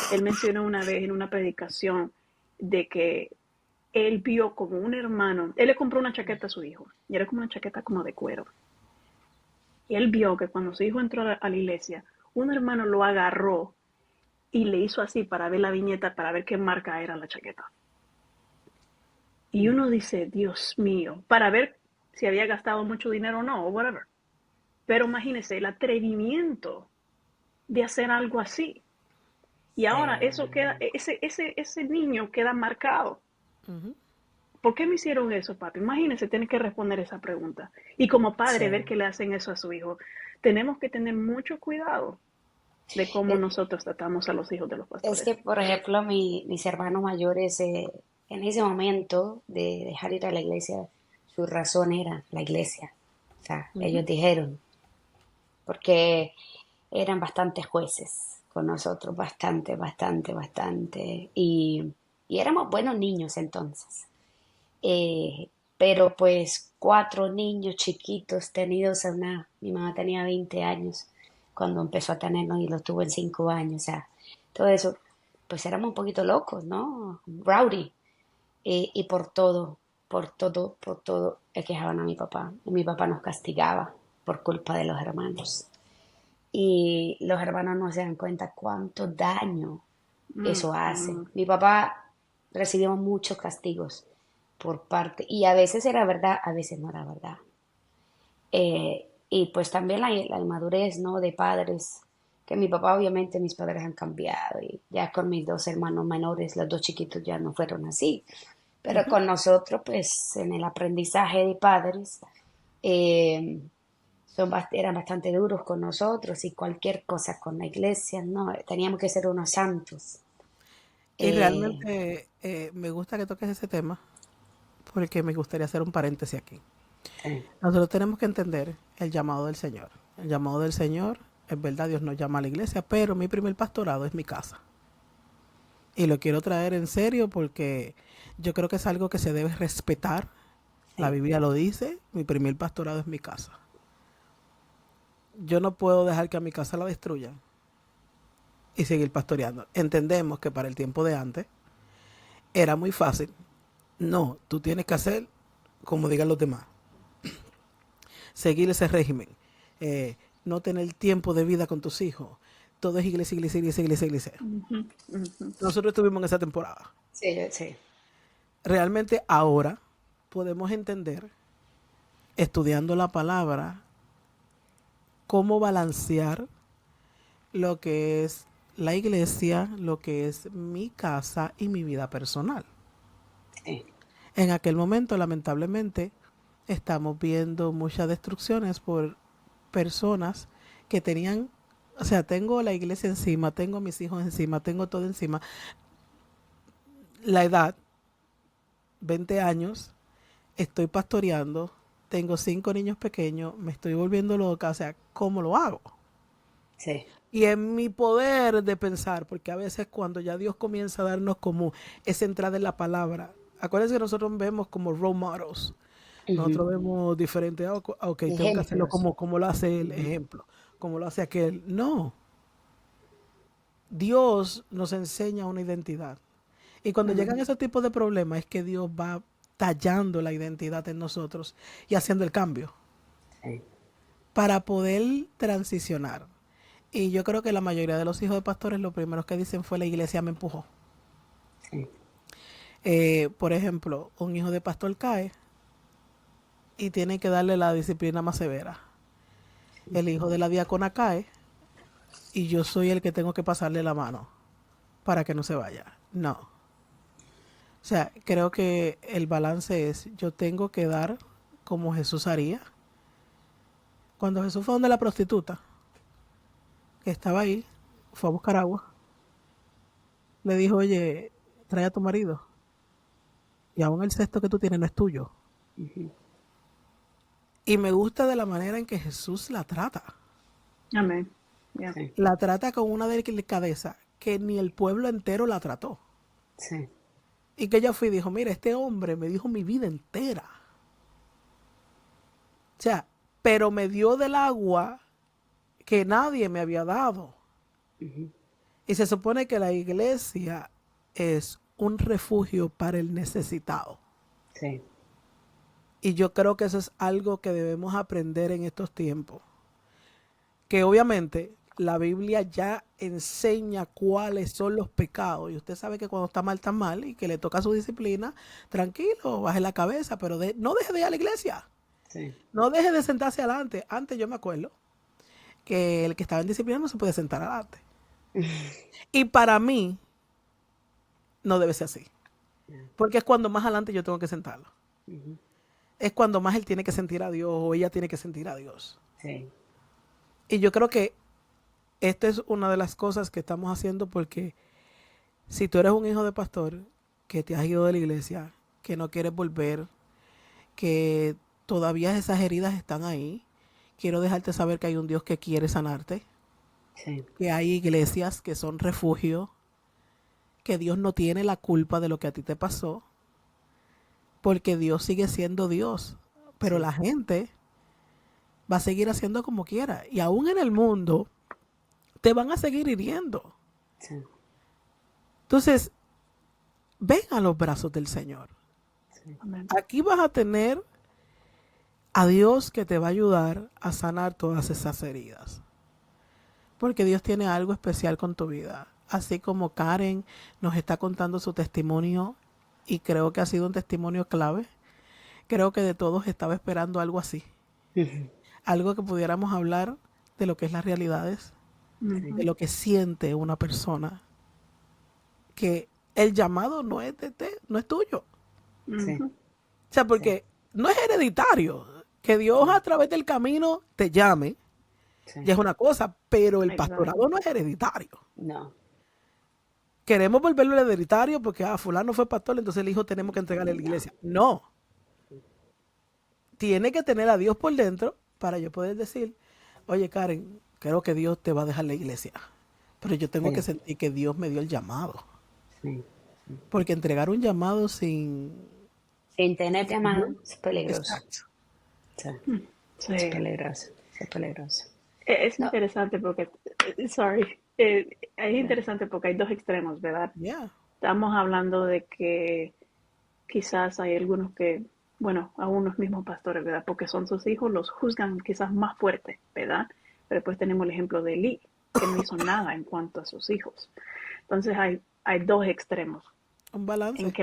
Él mencionó una vez en una predicación de que él vio como un hermano, él le compró una chaqueta a su hijo, y era como una chaqueta como de cuero. Y él vio que cuando su hijo entró a la iglesia, un hermano lo agarró y le hizo así para ver la viñeta, para ver qué marca era la chaqueta. Y uno dice, Dios mío, para ver si había gastado mucho dinero o no, o whatever. Pero imagínese el atrevimiento de hacer algo así. Y ahora Sí. eso queda, ese niño queda marcado. Ujú. ¿Por qué me hicieron eso, papi? Imagínese tener que responder esa pregunta. Y como padre, ver Sí. que le hacen eso a su hijo. Tenemos que tener mucho cuidado de cómo Es, nosotros tratamos a los hijos de los es pastores. que, por ejemplo, mis hermanos mayores, en ese momento de dejar ir a la iglesia, su razón era la iglesia. O sea, Ujú. ellos dijeron, porque eran bastantes jueces con nosotros, bastante, bastante, bastante. Y éramos buenos niños entonces. Pero pues cuatro niños chiquitos tenidos a mi mamá tenía 20 años cuando empezó a tenernos y los tuvo en 5 años, o sea, todo eso, pues éramos un poquito locos, ¿no? Rowdy. Y por todo, quejaban a mi papá. Y mi papá nos castigaba por culpa de los hermanos. Y los hermanos no se dan cuenta cuánto daño Mm, eso hace. mm, Mi papá recibió muchos castigos por parte, y a veces era verdad, a veces no era verdad. Y pues también la inmadurez, ¿no? De padres, que mi papá, obviamente, mis padres han cambiado, y ya con mis dos hermanos menores, los dos chiquitos ya no fueron así. Pero Ujú. con nosotros, pues en el aprendizaje de padres, eh, eran bastante duros con nosotros y cualquier cosa con la iglesia, ¿no? Teníamos que ser unos santos. Y Eh, realmente me gusta que toques ese tema porque me gustaría hacer un paréntesis aquí. sí, Nosotros tenemos que entender el llamado del Señor. El llamado del Señor, es verdad, Dios nos llama a la iglesia, pero mi primer pastorado es mi casa. Y lo quiero traer en serio porque yo creo que es algo que se debe respetar. La sí, Biblia lo dice, mi primer pastorado es mi casa. Yo no puedo dejar que a mi casa la destruyan. y seguir pastoreando. Entendemos que para el tiempo de antes era muy fácil. No, tú tienes que hacer como digan los demás. Seguir ese régimen. No tener tiempo de vida con tus hijos. Todo es iglesia, iglesia, iglesia, iglesia, iglesia. Ujú, ujú. Nosotros estuvimos en esa temporada. Sí, sí. Realmente ahora podemos entender, estudiando la palabra, cómo balancear lo que es la iglesia, lo que es mi casa y mi vida personal. Sí. En aquel momento, lamentablemente, estamos viendo muchas destrucciones por personas que tenían, o sea, tengo la iglesia encima, tengo mis hijos encima, tengo todo encima. La edad, 20 años, estoy pastoreando, tengo 5 niños pequeños, me estoy volviendo loca, o sea, ¿cómo lo hago? Sí. Y en mi poder de pensar, porque a veces cuando ya Dios comienza a darnos como esa entrada en la palabra, acuérdense que nosotros vemos como role models, Ujú. nosotros vemos diferentes, ok, tengo que hacerlo Ejemplos. como lo hace el Ujú. ejemplo, como lo hace aquel. No, Dios nos enseña una identidad. Y cuando llegan Ujú. esos tipos de problemas es que Dios va tallando la identidad en nosotros y haciendo el cambio Sí. para poder transicionar. Y yo creo que la mayoría de los hijos de pastores lo primero que dicen fue la iglesia me empujó. Sí. Por ejemplo, un hijo de pastor cae y tiene que darle la disciplina más severa. El hijo de la diácona cae y yo soy el que tengo que pasarle la mano para que no se vaya. No. O sea, creo que el balance es, yo tengo que dar como Jesús haría. Cuando Jesús fue donde la prostituta, que estaba ahí, fue a buscar agua, le dijo, oye, trae a tu marido. Y aún el cesto que tú tienes no es tuyo. Ujú. Y me gusta de la manera en que Jesús la trata. Amén. Yeah. Sí. La trata con una delicadeza que ni el pueblo entero la trató. Sí. Y que ella fue y dijo, mira, este hombre me dijo mi vida entera. O sea, pero me dio del agua que nadie me había dado. Ujú. Y se supone que la iglesia es un refugio para el necesitado. Sí. Y yo creo que eso es algo que debemos aprender en estos tiempos. Que obviamente la Biblia ya enseña cuáles son los pecados. Y usted sabe que cuando está mal y que le toca su disciplina, tranquilo, baje la cabeza, pero no deje de ir a la iglesia. Sí. No deje de sentarse adelante. Antes yo me acuerdo que el que estaba en disciplina no se puede sentar adelante. Y para mí no debe ser así. Yeah. Porque es cuando más adelante yo tengo que sentarlo. Ujú. Es cuando más él tiene que sentir a Dios o ella tiene que sentir a Dios. Sí. Y yo creo que esta es una de las cosas que estamos haciendo porque si tú eres un hijo de pastor que te has ido de la iglesia, que no quieres volver, que todavía esas heridas están ahí, quiero dejarte saber que hay un Dios que quiere sanarte, Sí. que hay iglesias que son refugio, que Dios no tiene la culpa de lo que a ti te pasó, porque Dios sigue siendo Dios, pero Sí. la gente va a seguir haciendo como quiera. Y aún en el mundo te van a seguir hiriendo. Sí. Entonces, ven a los brazos del Señor. Sí. Amén. Aquí vas a tener a Dios que te va a ayudar a sanar todas esas heridas. Porque Dios tiene algo especial con tu vida. Así como Karen nos está contando su testimonio y creo que ha sido un testimonio clave. Creo que de todos estaba esperando algo así. Ujú. Algo que pudiéramos hablar de lo que es las realidades, Sí. de lo que siente una persona, que el llamado no es no es tuyo. Sí. Ujú. O sea, Sí. porque no es hereditario. Que Dios a través del camino te llame, Sí. ya es una cosa, pero el Exacto. pastorado no es hereditario. No. Queremos volverlo hereditario porque, fulano fue pastor, entonces el hijo tenemos que entregarle a la No. iglesia. No, tiene que tener a Dios por dentro para yo poder decir, oye Karen, creo que Dios te va a dejar la iglesia, pero yo tengo que Sí. sentir que Dios me dio el llamado. Sí. Sí. Porque entregar un llamado sin... Sin tener llamado es peligroso. Exacto. Sí. Es Sí. peligroso. Es peligroso. Es No. interesante porque, sorry. es interesante porque hay dos extremos, ¿verdad? Yeah. Estamos hablando de que quizás hay algunos que, bueno, aún los mismos pastores, ¿verdad? Porque son sus hijos, los juzgan quizás más fuerte, ¿verdad? Pero después tenemos el ejemplo de Lee, que no hizo nada en cuanto a sus hijos. Entonces hay dos extremos Un en balance. que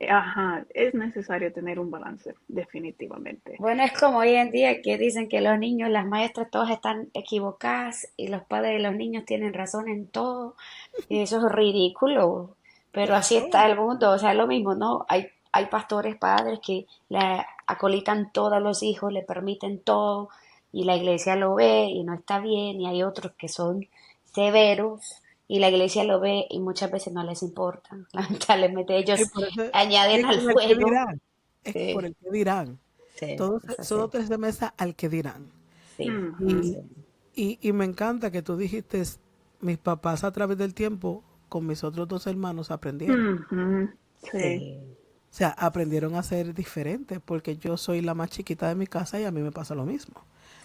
ajá, es necesario tener un balance, definitivamente. Bueno, es como hoy en día que dicen que los niños, las maestras, todas están equivocadas y los padres de los niños tienen razón en todo. Y eso es ridículo. Pero That's así está true. el mundo. O sea, es lo mismo, ¿no? Hay pastores, padres que le acolitan todo a los hijos, le permiten todo y la iglesia lo ve y no está bien. Y hay otros que son severos y la iglesia lo ve y muchas veces no les importa. Lamentablemente Y ellos por eso añaden es al con el que fuego. dirán. Es por Sí, el que dirán. sí, Todos es son así. tres de mesa al que dirán. Sí, Ujú, Y, así. y me encanta que tú dijiste, mis papás a través del tiempo, con mis otros dos hermanos, aprendieron. ujú, sí, Sí, O sea, aprendieron a ser diferentes, porque yo soy la más chiquita de mi casa y a mí me pasa lo mismo.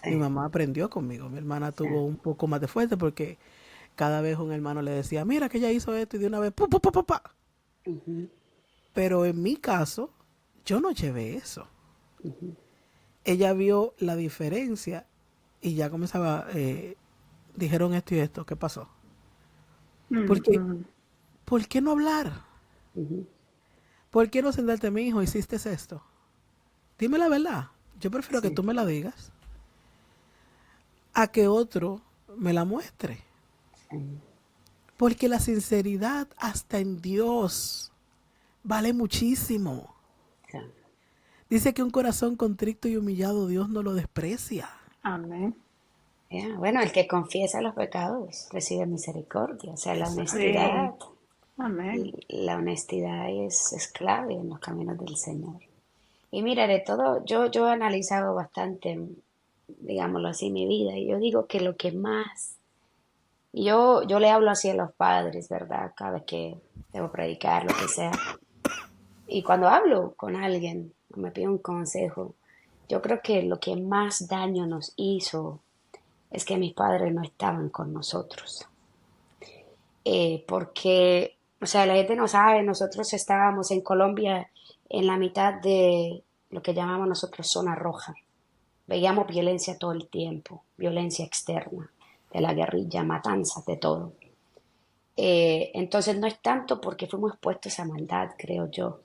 Mi sí, mamá aprendió conmigo, mi hermana sí. tuvo un poco más de fuerte porque cada vez un hermano le decía, mira que ella hizo esto y de una vez, ¡pu, pu, pu, pu, pa! Ujú, Pero en mi caso, yo no llevé eso. ujú. Ella vio la diferencia y ya comenzaba, dijeron esto y esto, ¿qué pasó? Porque, ujú, ¿por qué no hablar? Ujú. ¿Por qué no sentarte, mi hijo, hiciste esto? Dime la verdad. Yo prefiero que Sí, tú me la digas a que otro me la muestre. sí, Porque la sinceridad hasta en Dios vale muchísimo. sí. Dice que un corazón contrito y humillado Dios no lo desprecia. amén. Ya, bueno, el que confiesa los pecados recibe misericordia. O sea, Exacto. Sí, amén. la honestidad es clave en los caminos del Señor. Y mira, de todo, yo he analizado bastante, digámoslo así, mi vida. Y yo digo que lo que más, yo le hablo así a los padres, ¿verdad? Cada vez que debo predicar, lo que sea. Y cuando hablo con alguien o me pide un consejo, yo creo que lo que más daño nos hizo es que mis padres no estaban con nosotros. Porque, o sea, la gente no sabe, nosotros estábamos en Colombia en la mitad de lo que llamamos nosotros zona roja. Veíamos violencia todo el tiempo, violencia externa, de la guerrilla, matanzas, de todo. Entonces no es tanto porque fuimos expuestos a maldad, creo yo,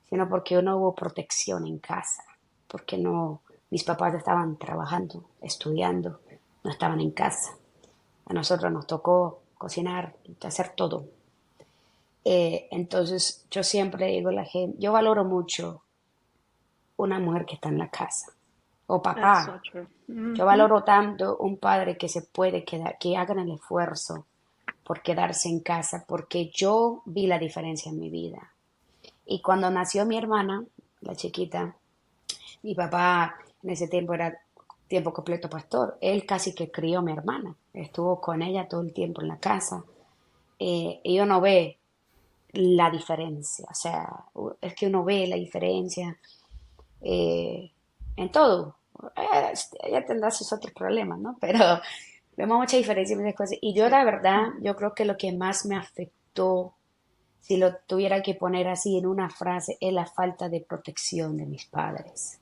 sino porque no hubo protección en casa, porque no, mis papás estaban trabajando, estudiando, no estaban en casa. A nosotros nos tocó cocinar, hacer todo. Entonces yo siempre digo a la gente, yo valoro mucho una mujer que está en la casa, o That's so papá. true. Yo Ujú, valoro tanto un padre que se puede quedar, que hagan el esfuerzo por quedarse en casa, porque yo vi la diferencia en mi vida. Y cuando nació mi hermana, la chiquita, mi papá en ese tiempo era tiempo completo pastor. Él casi que crió a mi hermana. Estuvo con ella todo el tiempo en la casa. Y uno ve la diferencia. O sea, es que uno ve la diferencia eh, en todo. Ella tendrá sus otros problemas, ¿no? Pero vemos mucha diferencia en muchas cosas. Y yo, sí. la verdad, Ujú. yo creo que lo que más me afectó, si lo tuviera que poner así en una frase, es la falta de protección de mis padres.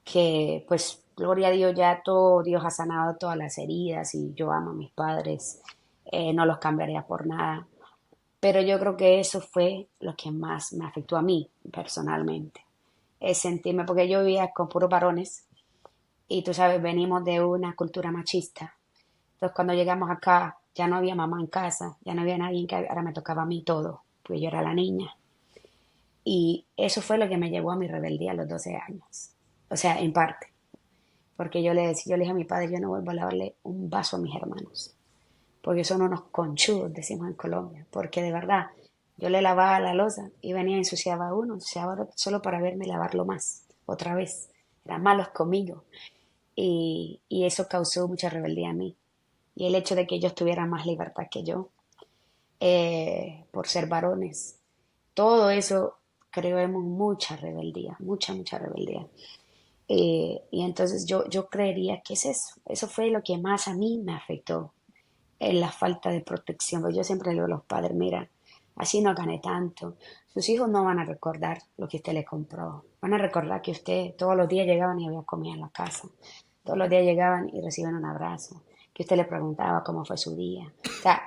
Que pues gloria a Dios, ya todo Dios ha sanado todas las heridas y yo amo a mis padres, no los cambiaría por nada, pero yo creo que eso fue lo que más me afectó a mí personalmente, es sentirme, porque yo vivía con puros varones y tú sabes, venimos de una cultura machista, entonces cuando llegamos acá ya no había mamá en casa, ya no había nadie en casa, ahora me tocaba a mí todo, pues yo era la niña. Y eso fue lo que me llevó a mi rebeldía a los 12 años. O sea, en parte. Porque yo le dije a mi padre, yo no vuelvo a lavarle un vaso a mis hermanos, porque son unos conchudos, decimos en Colombia, porque de verdad, yo le lavaba la loza y venía y ensuciaba a uno, ensuciaba a otro, solo para verme lavarlo más, otra vez. Eran malos conmigo. Y eso causó mucha rebeldía a mí. Y el hecho de que ellos tuvieran más libertad que yo, por ser varones, todo eso creemos mucha rebeldía, mucha, mucha rebeldía. Y entonces yo creería que es eso. Eso fue lo que más a mí me afectó. en la falta de protección. Porque yo siempre le digo a los padres, mira, así no gane tanto. Sus hijos no van a recordar lo que usted le compró. Van a recordar que usted todos los días llegaban y había comida en la casa. Todos los días llegaban y recibían un abrazo. Que usted le preguntaba cómo fue su día. O sea,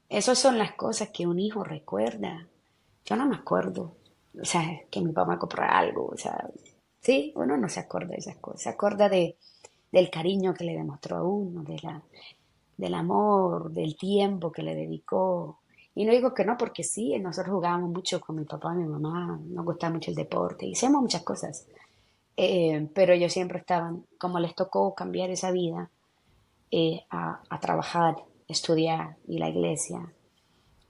esas son las cosas que un hijo recuerda. Yo no me acuerdo, o sea, que mi papá me compró algo, o sea, sí, uno no se acuerda de esas cosas, se acuerda del cariño que le demostró a uno, del amor, del tiempo que le dedicó. Y no digo que no, porque sí, nosotros jugábamos mucho con mi papá y mi mamá, nos gustaba mucho el deporte, hicimos muchas cosas. Pero ellos siempre estaban, como les tocó cambiar esa vida, a trabajar, estudiar y la iglesia.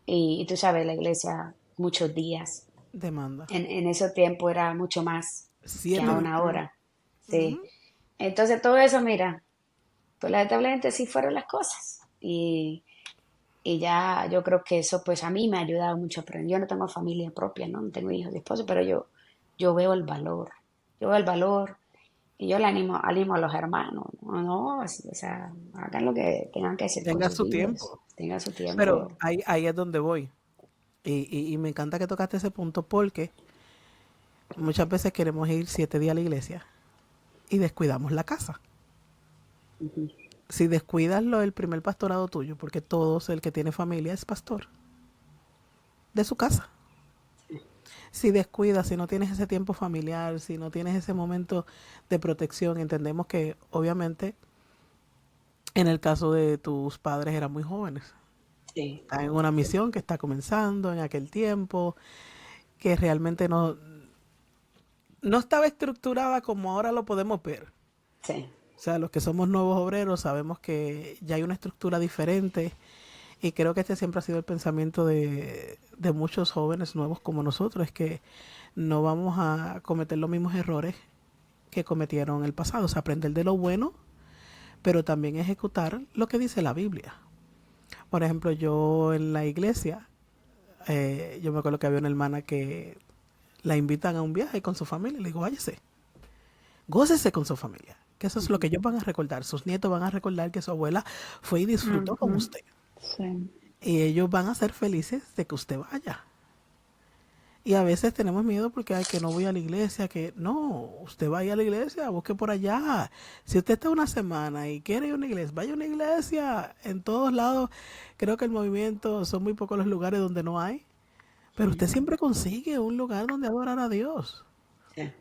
Y tú sabes, la iglesia muchos días. Demanda. En ese tiempo era mucho más que Siete aún días. ahora. Sí. Ujú. Entonces todo eso, mira, pues lamentablemente sí fueron las cosas. Y ya yo creo que eso pues a mí me ha ayudado mucho a aprender. Yo no tengo familia propia, ¿no? No tengo hijos y esposo, pero yo veo el valor. Yo veo el valor y yo le animo a los hermanos. No, no, o sea, hagan lo que tengan que hacer con Tenga sus su hijos. tiempo. Tengan su Pero tiempo. ahí es donde voy. Y me encanta que tocaste ese punto porque muchas veces queremos ir 7 días a la iglesia y descuidamos la casa. Ujú. Si descuidas el primer pastorado tuyo, porque todos el que tiene familia es pastor de su casa. Si descuidas, si no tienes ese tiempo familiar, si no tienes ese momento de protección, entendemos que obviamente en el caso de tus padres eran muy jóvenes. Sí. Están en una misión que está comenzando en aquel tiempo, que realmente no estaba estructurada como ahora lo podemos ver. Sí. O sea, los que somos nuevos obreros sabemos que ya hay una estructura diferente y creo que este siempre ha sido el pensamiento de muchos jóvenes nuevos como nosotros, es que no vamos a cometer los mismos errores que cometieron en el pasado, o sea, aprender de lo bueno, pero también ejecutar lo que dice la Biblia. Por ejemplo, yo en la iglesia, yo me acuerdo que había una hermana que la invitan a un viaje con su familia y le digo, váyase, gócese con su familia, que eso es lo que ellos van a recordar. Sus nietos van a recordar que su abuela fue y disfrutó con Ujú. usted. Sí. Y ellos van a ser felices de que usted vaya. Y a veces tenemos miedo porque ay, que no voy a la iglesia, que no, usted vaya a la iglesia, busque por allá. Si usted está una semana y quiere ir a una iglesia, vaya a una iglesia. En todos lados, creo que el movimiento, son muy pocos los lugares donde no hay. Pero usted siempre consigue un lugar donde adorar a Dios. Sí.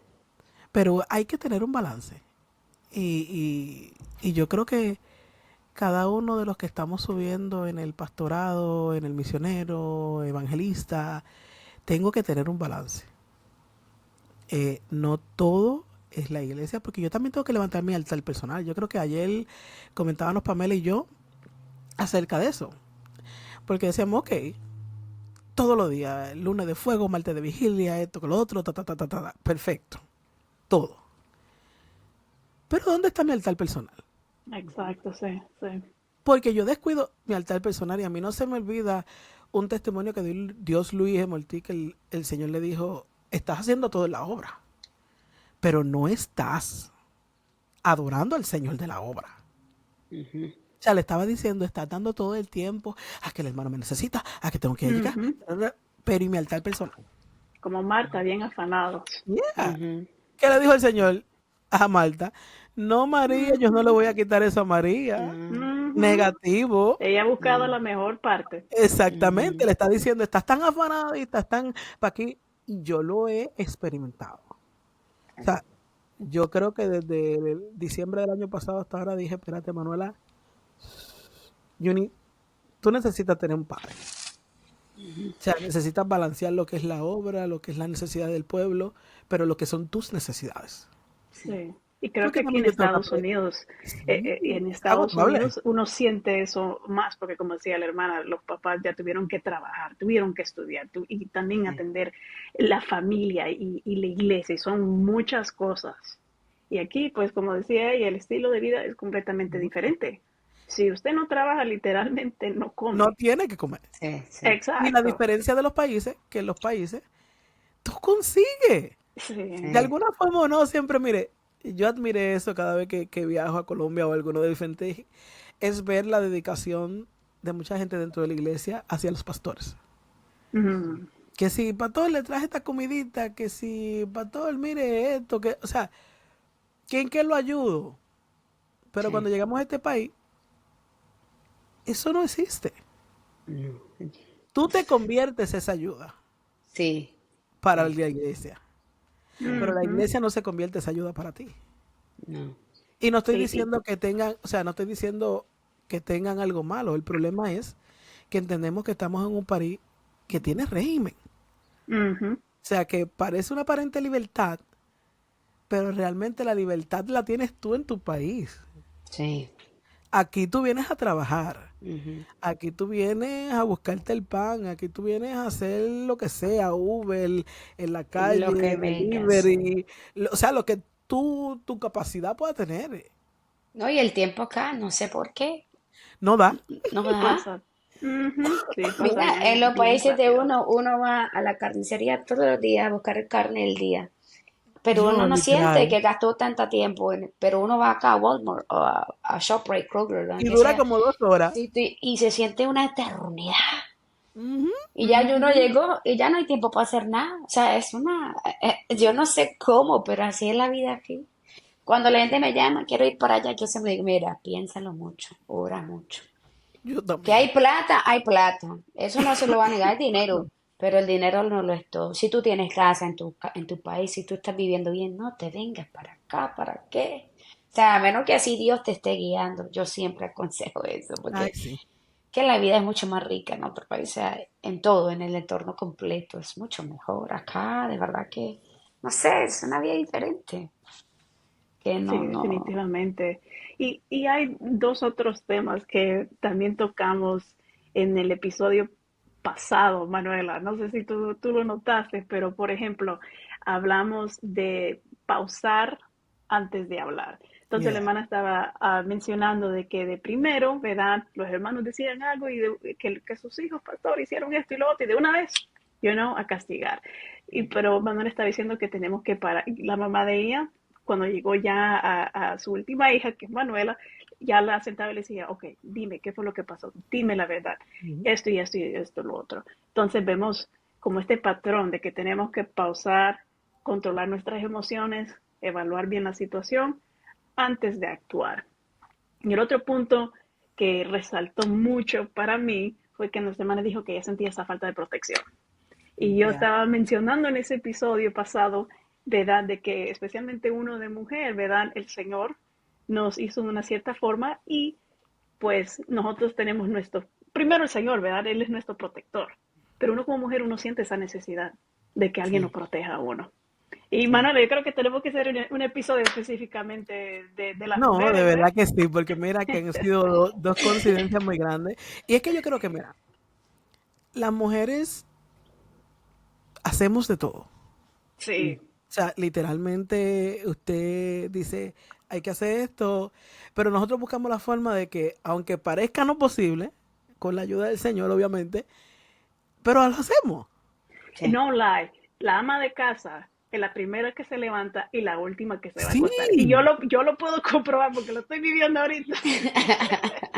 Pero hay que tener un balance. Y yo creo que cada uno de los que estamos subiendo en el pastorado, en el misionero, evangelista, tengo que tener un balance. No todo es la iglesia, porque yo también tengo que levantar mi altar personal. Yo creo que ayer comentábamos Pamela y yo acerca de eso. Porque decíamos, ok, todos los días, lunes de fuego, martes de vigilia, esto con lo otro, perfecto, todo. Pero ¿dónde está mi altar personal? Exacto, sí, sí. Porque yo descuido mi altar personal y a mí no se me olvida un testimonio que dio Dios Luis Emortí, que el Señor le dijo, estás haciendo toda la obra, pero no estás adorando al Señor de la obra. Ujú. O sea, le estaba diciendo, estás dando todo el tiempo a que el hermano me necesita, a que tengo que llegar, Ujú. pero y mi altar personal. Como Marta, bien afanados. Yeah. Ujú. ¿Qué le dijo el Señor a Marta? No, María, yo no le Ujú. voy a quitar eso a María. Mm. Ujú. Negativo. Ella ha buscado Mm. la mejor parte. Exactamente, Ujú. le está diciendo, estás tan afanada y estás tan para aquí. Y yo lo he experimentado. O sea, yo creo que desde el diciembre del año pasado hasta ahora dije, espérate, Manuela, Juni, tú necesitas tener un padre. O sea, necesitas balancear lo que es la obra, lo que es la necesidad del pueblo, pero lo que son tus necesidades. Sí. Sí. Y creo Porque que aquí también yo tengo que En sí, es Estados agotable. Unidos uno siente eso más porque como decía la hermana, los papás ya tuvieron que trabajar, tuvieron que estudiar y también Sí. atender la familia y la iglesia y son muchas cosas. Y aquí, pues como decía ella, el estilo de vida es completamente Mucho. diferente. Si usted no trabaja, literalmente no No come. tiene que comer. Sí. Sí. Y la Exacto. diferencia de los países, que en los países tú consigues. De Sí. Sí. alguna forma o no, siempre, mire, yo admiré eso cada vez que viajo a Colombia o a alguno de diferentes, es ver la dedicación de mucha gente dentro de la iglesia hacia los pastores. Ujú. Que si pastor le traje esta comidita, que si pastor mire esto, que, o sea, ¿quién que lo ayudo? Pero Sí. cuando llegamos a este país, eso no existe. No. Tú te conviertes esa ayuda Sí, para sí, la iglesia, pero la Ujú. iglesia no se convierte esa ayuda para ti. no. Y no estoy Sí, diciendo que tengan, o sea, no estoy diciendo que tengan algo malo. El problema es que entendemos que estamos en un país que tiene régimen. ujú. O sea, que parece una aparente libertad, pero realmente la libertad la tienes tú en tu país. Sí. Aquí tú vienes a trabajar. Ujú. Aquí tú vienes a buscarte el pan, aquí tú vienes a hacer lo que sea, Uber, en la Lo que calle, venga, sí. delivery, o sea, lo que tu capacidad pueda tener. No, y el tiempo acá, no sé por qué, No da. no da. Pasa. Ujú. Sí, pasa Mira, en bien, los bien países de rápido. uno va a la carnicería todos los días a buscar carne del día. Pero uno Yo, no siente literal. que gastó tanto tiempo, pero uno va acá a Walmart o a ShopRite, Kroger, Y donde dura sea, como 2 horas. sí, y se siente una eternidad. Ujú. Y ya uno Ujú. llegó y ya no hay tiempo para hacer nada. O sea, es yo no sé cómo, pero así es la vida aquí. Cuando la gente me llama, quiero ir para allá, yo siempre digo, mira, piénsalo mucho, ora mucho. Yo Que también. hay plata. Eso no se lo va a negar, el dinero. Pero el dinero no lo es todo. Si tú tienes casa en tu país, si tú estás viviendo bien, no te vengas para acá, ¿para qué? O sea, a menos que así Dios te esté guiando. Yo siempre aconsejo eso, Ay, porque sí. que la vida es mucho más rica en otro país, o sea, en todo, en el entorno completo, es mucho mejor. Acá, de verdad que, no sé, es una vida diferente. Que Sí, no, no. definitivamente. Y hay dos otros temas que también tocamos en el episodio pasado, Manuela. No sé si tú lo notaste, pero por ejemplo, hablamos de pausar antes de hablar. Entonces la Yeah. hermana estaba mencionando de que de primero, ¿verdad? Los hermanos decían algo y que sus hijos, pastor, hicieron esto y lo otro, y de una vez, a castigar. Pero Manuel estaba diciendo que tenemos que parar. La mamá de ella cuando llegó ya a su última hija, que es Manuela, ya la sentaba y le decía, ok, dime, ¿qué fue lo que pasó? Dime la verdad. Ujú. Esto y esto y esto, lo otro. Entonces vemos como este patrón de que tenemos que pausar, controlar nuestras emociones, evaluar bien la situación antes de actuar. Y el otro punto que resaltó mucho para mí fue que nuestra hermana dijo que ella sentía esa falta de protección. Y yo Yeah. estaba mencionando en ese episodio pasado, ¿verdad? De que especialmente uno de mujer, ¿verdad? El Señor nos hizo de una cierta forma y pues nosotros tenemos primero el Señor, ¿verdad? Él es nuestro protector. Pero uno como mujer, uno siente esa necesidad de que alguien nos Sí, proteja a uno. Y sí. Manuel, yo creo que tenemos que hacer un episodio específicamente de las No, de mujeres, ¿eh? verdad que sí, porque mira que han sido dos coincidencias muy grandes. Y es que yo creo que, mira, las mujeres hacemos de todo. Mm. Sí. O sea, literalmente usted dice, hay que hacer esto, pero nosotros buscamos la forma de que, aunque parezca no posible, con la ayuda del Señor, obviamente, pero lo hacemos. Sí. No lie, la ama de casa es la primera que se levanta y la última que se va a Sí, acostar. Y yo lo puedo comprobar porque lo estoy viviendo ahorita.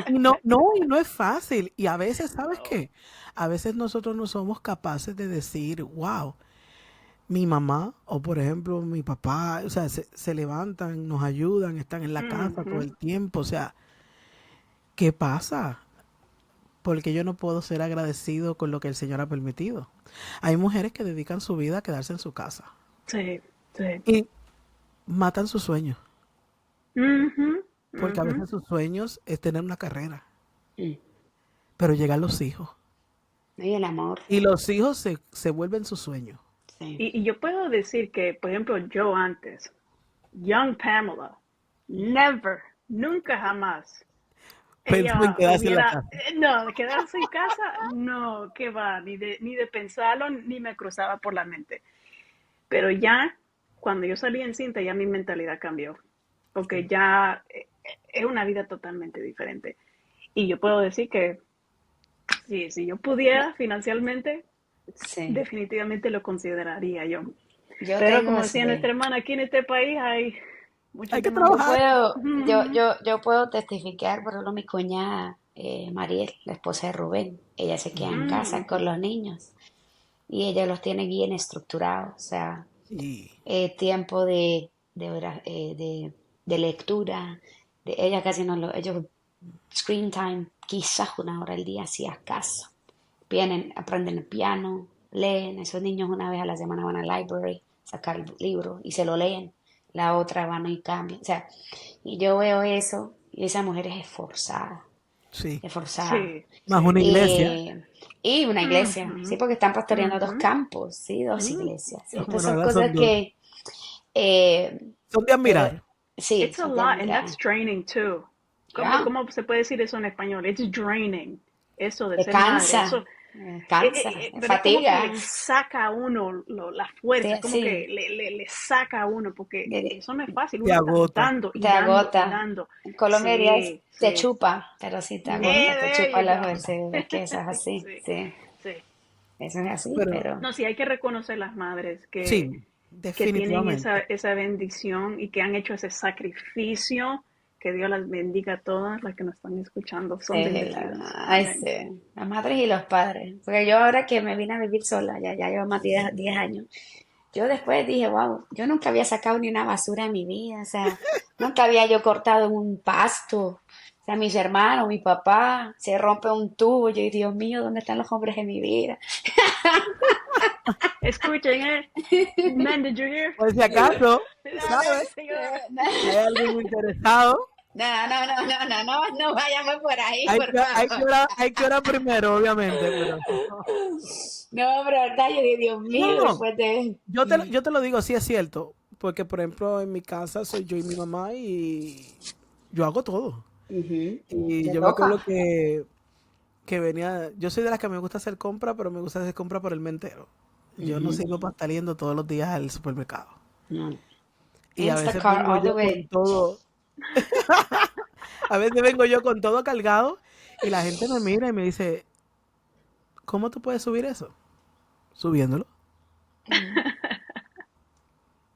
y no, no, y no es fácil. Y a veces, ¿sabes No. qué? A veces nosotros no somos capaces de decir, wow, mi mamá o por ejemplo mi papá, o sea, se levantan, nos ayudan, están en la casa todo Ujú. el tiempo, o sea, ¿qué pasa? Porque yo no puedo ser agradecido con lo que el Señor ha permitido. Hay mujeres que dedican su vida a quedarse en su casa Sí, sí. y matan sus sueños, Ujú, porque a ujú. veces sus sueños es tener una carrera, Mm. pero llegan los hijos Y el amor, y los hijos se vuelven su sueño. sí. Y yo puedo decir que, por ejemplo, yo antes, Young Pamela, never, nunca jamás, Pensó en ella quedarse en la hubiera, casa. no, de quedarse en casa, no, que va, ni de pensarlo, ni me cruzaba por la mente. Pero ya, cuando yo salí en cinta, ya mi mentalidad cambió, porque Sí. ya es una vida totalmente diferente. Y yo puedo decir que sí, si yo No, pudiera financieramente, sí. definitivamente lo consideraría yo. Yo Pero tengo, como decía nuestra sí. hermana, aquí en este país hay muchos Hay que temas más. Yo trabajar. puedo, Ujú, yo puedo testificar, por ejemplo, mi cuñada. Mariel, la esposa de Rubén. Ella se queda en casa Mm, con los niños y ella los tiene bien estructurados, o sea, Sí. tiempo de lectura, ella casi no lo, ellos screen time, quizás 1 hora al día, si acaso. Vienen, aprenden el piano, leen, esos niños una vez a la semana van al library, sacar el libro y se lo leen. La otra van y cambian. O sea, y yo veo eso y esa mujer es esforzada, Sí. esforzada. sí, Más sí. una iglesia. Y, y una iglesia, sí, Ujú, porque están pastoreando 2 campos, sí, 2 iglesias. Estas Bueno, son ahora cosas son dos. que, eh, Son de pero admirar. sí, It's a son de lot, and that's admirar. draining too. Ya, ¿Cómo se puede decir eso en español? It's draining. Eso de te ser madre, cansa, eso, cansa, pero es como que fatiga. le saca a uno la Sí, fuerza, como que sí, le saca a uno, porque de- eso no es fácil, Te uno está agota. dando y te dando y agota. dando. En Colombia dirías, Sí, te sí. chupa, pero sí te agota, te There chupa you la go. fuerza. Es que eso es así, Sí, sí, sí. eso es así, Pero pero No, sí, hay que reconocer las madres sí, que tienen definitivamente. esa bendición y que han hecho ese sacrificio. Que Dios las bendiga a todas las que nos están escuchando. Son sí, bendecidas. ay, Amén. sí, las madres y los padres. Porque yo ahora que me vine a vivir sola, ya llevo más de 10 años, yo después dije, wow, yo nunca había sacado ni una basura en mi vida, o sea, nunca había yo cortado un pasto. O sea, mis hermanos, mi papá, se rompe un tubo, yo, y Dios mío, ¿dónde están los hombres en mi vida? Escuchen, Men, did you hear? Por si acaso, Dale, ¿sabes? señor. Si hay alguien interesado, No, no, no, no, no, no, no vayamos por ahí, hay por que, favor. hay que orar primero, obviamente, pero No, pero verdad, yo dije, Dios no, mío, no. después de... Yo te lo digo, sí es cierto, porque por ejemplo en mi casa soy yo y mi mamá y yo hago todo. Ujú, Y te yo me toca. acuerdo que venía, yo soy de las que me gusta hacer compra, pero me gusta hacer compra por el mes entero. Yo no Ujú. sirvo para estar yendo todos los días al supermercado. No. Y a veces Instacart vengo all the yo con way. todo, a veces vengo yo con todo cargado y la gente me mira y me dice, ¿cómo tú puedes subir eso? Subiéndolo. Mm.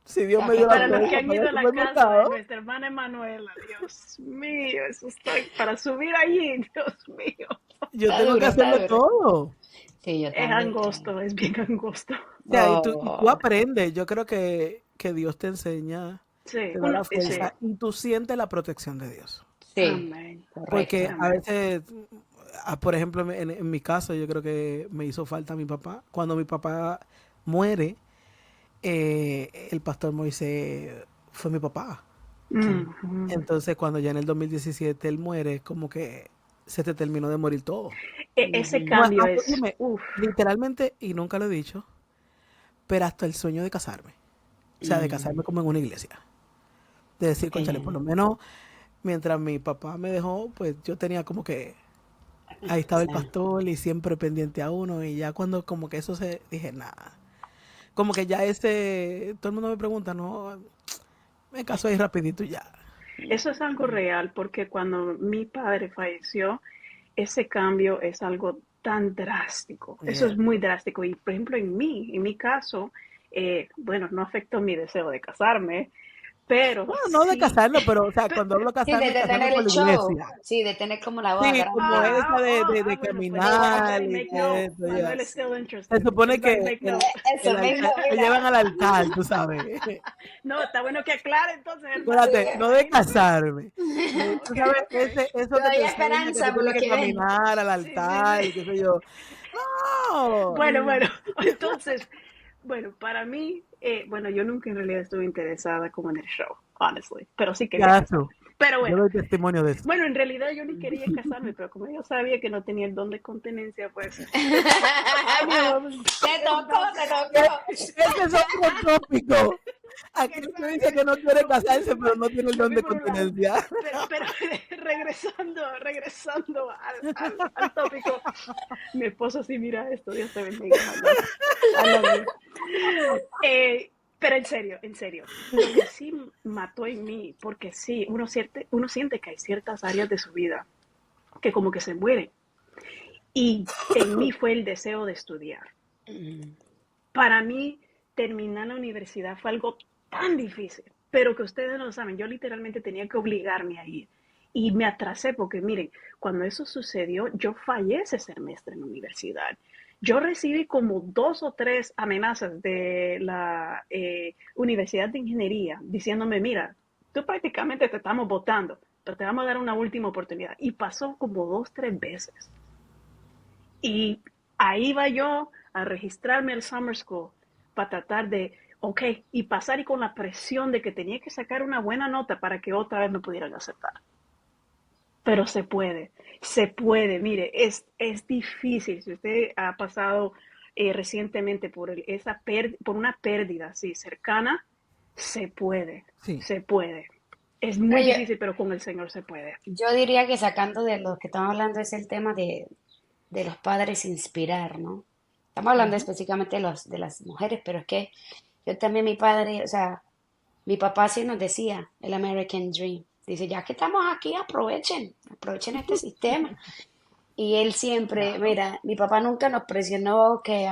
Si Dios me dio la Afecta Para los que fuerza han para ir ido al a la casa de supermercado, nuestra hermana Emanuela, Dios mío, eso está para subir allí, Dios mío. yo Está tengo que duro, está hacerlo duro. todo. Sí, yo Es también. angosto, es bien angosto. O sea, y tú Oh, aprendes. Yo creo que Dios te enseña, Sí, te da la sí, fuerza y tú sientes la protección de Dios. sí, amén, Porque correcto. a amén. veces, por ejemplo, en mi caso, yo creo que me hizo falta mi papá. Cuando mi papá muere, el pastor Moisés fue mi papá. Sí. Ujú. Entonces, cuando ya en el 2017 él muere, como que se te terminó de morir todo. Ese Ujú. No, cambio es, dime, uff, literalmente, y nunca lo he dicho, pero hasta el sueño de casarme. O sea, de Mm. casarme como en una iglesia. De decir, conchale, por Eh, lo menos mientras mi papá me dejó, pues yo tenía como que ahí estaba el sí. pastor y siempre pendiente a uno. Y ya cuando como que eso se, dije, nada. Como que ya ese, todo el mundo me pregunta, no, me caso ahí rapidito y ya. eso es algo real, porque cuando mi padre falleció, ese cambio es algo tan drástico, eso Yeah. es muy drástico. Y por ejemplo, en mi caso, bueno, no afectó mi deseo de casarme, pero Bueno, no de sí, casarlo, pero, o sea, pe- cuando hablo Sí, casarme, de casarme tener por el la show. iglesia. Sí, de tener como la boda Sí, como grande. esa de bueno, pues I caminar gotta y make de note. eso, ya. Manuel is still Sí. Se interested. supone que Everybody make note. el Eso, altar, me mira. llevan al altar, tú sabes. No, está bueno que aclare entonces, hermano, Espérate, porque no de imagínate. casarme. De, tú Ok, sabes, ok. eso que te Todavía enseña que tú esperanza por tienes lo que que ven. caminar al Sí, sí, altar y qué sé sí. yo. No. Bueno, entonces, bueno, para mí, bueno, yo nunca en realidad estuve interesada como en el show, honestly, pero sí quería Ya tú. casarme. Pero Yo bueno, doy testimonio de eso. bueno, en realidad yo ni quería casarme, pero como yo sabía que no tenía el don de continencia, pues, I knew Te it was tocó, about to te happen. tocó. Ese es otro tópico. Aquel que dice que no quiere casarse, pero no tiene el Me don fui de por un lado. continencia. Pero regresando al tópico, mi esposo sí mira esto, Dios te bendiga, my love. I love you. Pero en serio, lo que sí mató en mí, porque sí, uno siente que hay ciertas áreas de su vida que como que se mueren. Y en mí fue el deseo de estudiar. Mm. Para mí, terminar la universidad fue algo tan difícil, pero que ustedes no lo saben. Yo literalmente tenía que obligarme a ir. y me atrasé porque miren, cuando eso sucedió, yo fallé ese semestre en la universidad. Yo recibí como 2 o 3 amenazas de la Universidad de Ingeniería diciéndome, mira, tú prácticamente te estamos votando, pero te vamos a dar una última oportunidad. Y pasó como 2, 3 veces. Y ahí va yo a registrarme al Summer School para tratar de, ok, y pasar y con la presión de que tenía que sacar una buena nota para que otra vez me pudieran aceptar. Pero se puede, mire, es difícil. Si usted ha pasado recientemente por, por una pérdida así cercana, Sí. se puede. Es Pero muy difícil, pero con el Señor se puede. yo diría que sacando de lo que estamos hablando es el tema de los padres inspirar, ¿no? Estamos hablando Ujú. específicamente de las mujeres, pero es que yo también mi padre, o sea, mi papá sí nos decía el American Dream. Dice, ya que estamos aquí, aprovechen este sistema. Y él siempre, Claro. mira, mi papá nunca nos presionó que,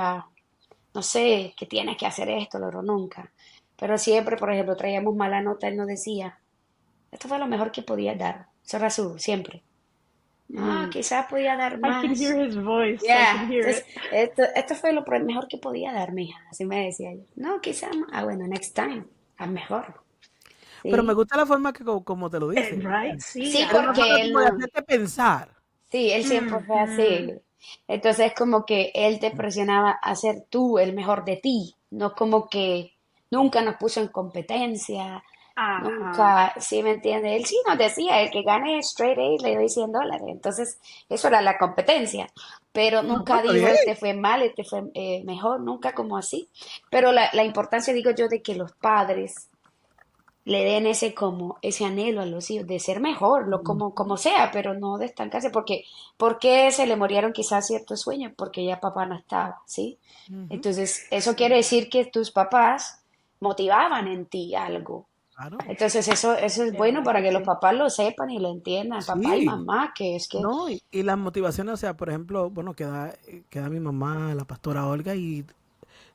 no sé, que tienes que hacer esto, lo otro, nunca. Pero siempre, por ejemplo, traíamos mala nota, él nos decía, esto fue lo mejor que podía dar. Eso era su, siempre. Ah, Mm. quizás podía dar I can hear más. his voice. I can Ya, hear entonces, it. esto fue lo mejor que podía dar, mija. Así me decía yo. No, quizás, bueno, next time, a mejor. Pero me Sí, gusta la forma que como te lo dice. O sea, Right? Sí, sí, es una ajá. forma porque él como de no. hacerte pensar. Sí, él siempre fue Ujú. así. Entonces, como que él te presionaba a ser tú el mejor de ti, no como que nunca nos puso en competencia, Ajá. nunca, ¿sí me entiende? Él sí nos decía, el que gane straight A le doy $100. Entonces, eso era la competencia. Pero No, pues nunca está dijo, bien. este fue mal, este fue mejor, nunca como así. Pero la importancia, digo yo, de que los padres le den ese como ese anhelo a los hijos de ser mejor, lo como Ujú, sea, pero no de estancarse, porque ¿por qué se le murieron quizás ciertos sueños? Porque ya papá no estaba, ¿sí? ujú. Entonces, eso quiere Sí. decir que tus papás motivaban en ti algo. Claro. Entonces, eso es De bueno verdad para que que los sí. papás lo sepan y lo entiendan, papá y Sí. mamá, que es que, No, y las motivaciones, o sea, por ejemplo, bueno, queda mi mamá, la pastora Olga, y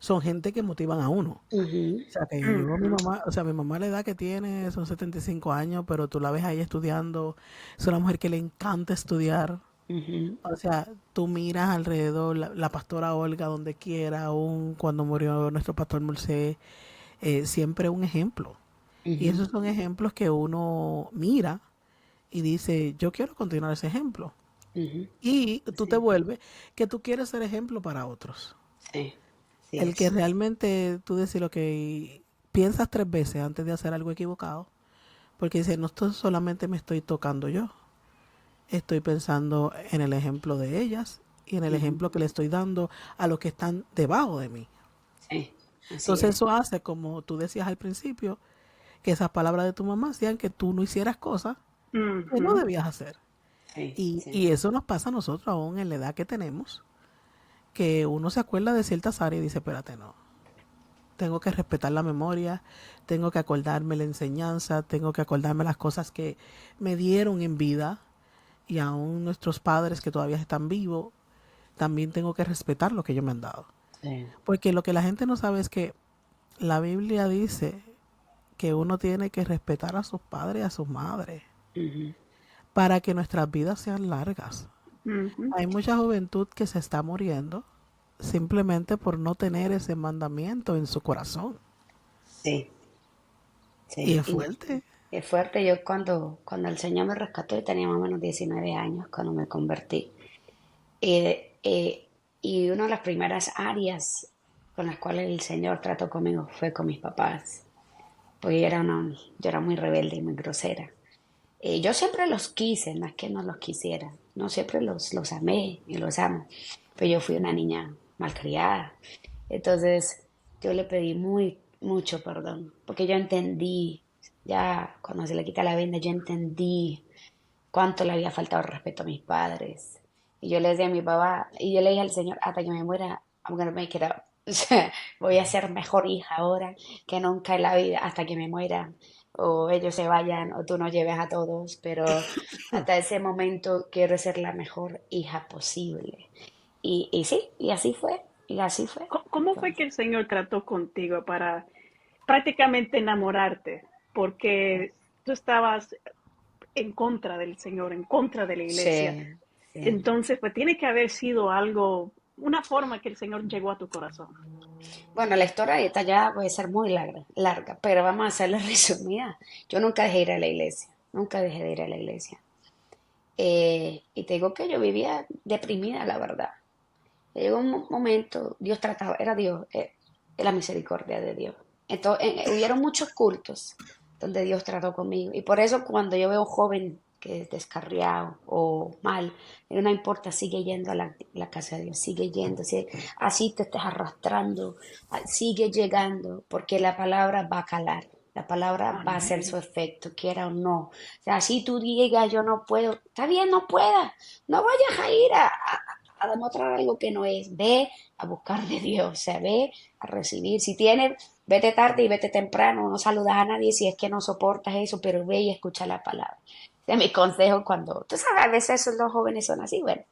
son gente que motivan a uno. ujú, O sea, que yo mi Ujú. mamá, o sea, mi mamá la edad que tiene son 75 años, pero tú la ves ahí estudiando, es una mujer que le encanta estudiar. ujú, O sea, tú miras alrededor, la pastora Olga donde quiera, aún cuando murió nuestro pastor Moisés, siempre un ejemplo. Y ujú, esos son ejemplos que uno mira y dice, yo quiero continuar ese ejemplo. ujú. Y tú te Sí, vuelves que tú quieres ser ejemplo para otros. sí, sí El que es. realmente tú decir lo que piensas 3 veces antes de hacer algo equivocado, porque dice, no esto solamente me estoy tocando yo, estoy pensando en el ejemplo de ellas y en el Ujú, ejemplo que le estoy dando a los que están debajo de mí. sí, así Entonces es. eso hace, como tú decías al principio, que esas palabras de tu mamá hacían que tú no hicieras cosas que no Ujú. debías hacer. Sí, Y sí. eso nos pasa a nosotros aún en la edad que tenemos, que uno se acuerda de ciertas áreas y dice, espérate, no, tengo que respetar la memoria, tengo que acordarme la enseñanza, tengo que acordarme las cosas que me dieron en vida y aún nuestros padres que todavía están vivos, también tengo que respetar lo que ellos me han dado. Sí. Porque lo que la gente no sabe es que la Biblia dice que uno tiene que respetar a sus padres y a sus madres Ujú. para que nuestras vidas sean largas. Ujú. Hay mucha juventud que se está muriendo simplemente por no tener ese mandamiento en su corazón. Sí, Y sí. es Y fuerte. es fuerte. Yo cuando el Señor me rescató, yo tenía más o menos 19 años cuando me convertí. Eh, eh, y una de las primeras áreas con las cuales el Señor trató conmigo fue con mis papás. Porque yo era muy rebelde y muy grosera. Yo siempre los quise, no es que no los quisiera. No siempre los amé y los amo. Pero yo fui una niña malcriada. Entonces yo le pedí mucho perdón. Porque yo entendí, ya cuando se le quita la venda, yo entendí cuánto le había faltado el respeto a mis padres. Y yo le decía a mi papá, y yo le dije al Señor, hasta que me muera, I'm gonna make it up. O sea, voy a ser mejor hija ahora que nunca en la vida, hasta que me muera, o ellos se vayan, o tú nos lleves a todos, pero hasta ese momento quiero ser la mejor hija posible. Y sí, y así fue. ¿Cómo fue que Entonces, el Señor trató contigo para prácticamente enamorarte? Porque tú estabas en contra del Señor, en contra de la iglesia. Sí, sí. Entonces, pues tiene que haber sido algo, una forma que el Señor llegó a tu corazón. Bueno, la historia detallada puede ser muy larga, pero vamos a hacerla resumida. Yo nunca dejé de ir a la iglesia, nunca dejé de ir a la iglesia. Y te digo que yo vivía deprimida, la verdad. Llegó un momento, Dios trataba, era Dios, la misericordia de Dios. Entonces, hubieron muchos cultos donde Dios trató conmigo. Y por eso cuando yo veo a un joven que es descarriado o mal, no importa, sigue yendo a la casa de Dios, sigue yendo, así te estés arrastrando, sigue llegando, porque la palabra va a calar. La palabra va a hacer su Amén. efecto, quiera o no. O sea, si tú digas, yo no puedo, está bien, no pueda. No vayas a ir a demostrar algo que no es. Ve a buscar de Dios, o sea, ve a recibir. Si tienes, vete tarde y vete temprano, no saludas a nadie si es que no soportas eso, pero ve y escucha la palabra. De mi consejo cuando, tú sabes, a veces los jóvenes son así, bueno,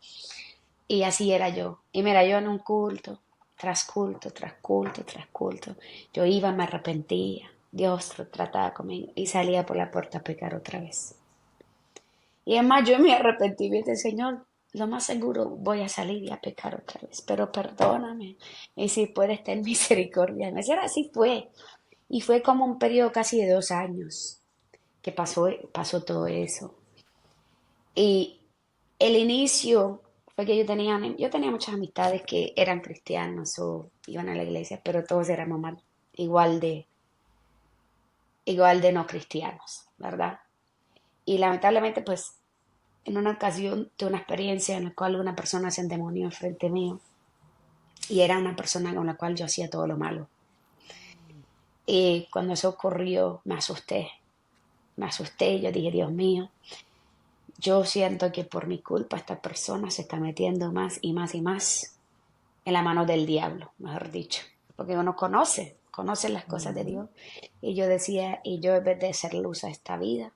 y así era yo. Y mira, yo en un culto, tras culto, tras culto, tras culto, yo iba, me arrepentía, Dios trataba conmigo y salía por la puerta a pecar otra vez. Y es más, yo me arrepentí y dije, Señor, lo más seguro voy a salir y a pecar otra vez, pero perdóname. Y si puedes tener misericordia. Me decía, así fue. Y fue como un periodo casi de 2 años que pasó todo eso. Y el inicio fue que yo tenía muchas amistades que eran cristianos o iban a la iglesia, pero todos éramos igual de, igual de no cristianos, ¿verdad? Y lamentablemente, pues, en una ocasión tuve una experiencia en la cual una persona se endemonió frente mío y era una persona con la cual yo hacía todo lo malo. Y cuando eso ocurrió, me asusté y yo dije, Dios mío, yo siento que por mi culpa esta persona se está metiendo más y más y más en la mano del diablo, mejor dicho, porque uno conoce las cosas de Ujú. Dios. Y yo decía, y yo en vez de ser luz a esta vida,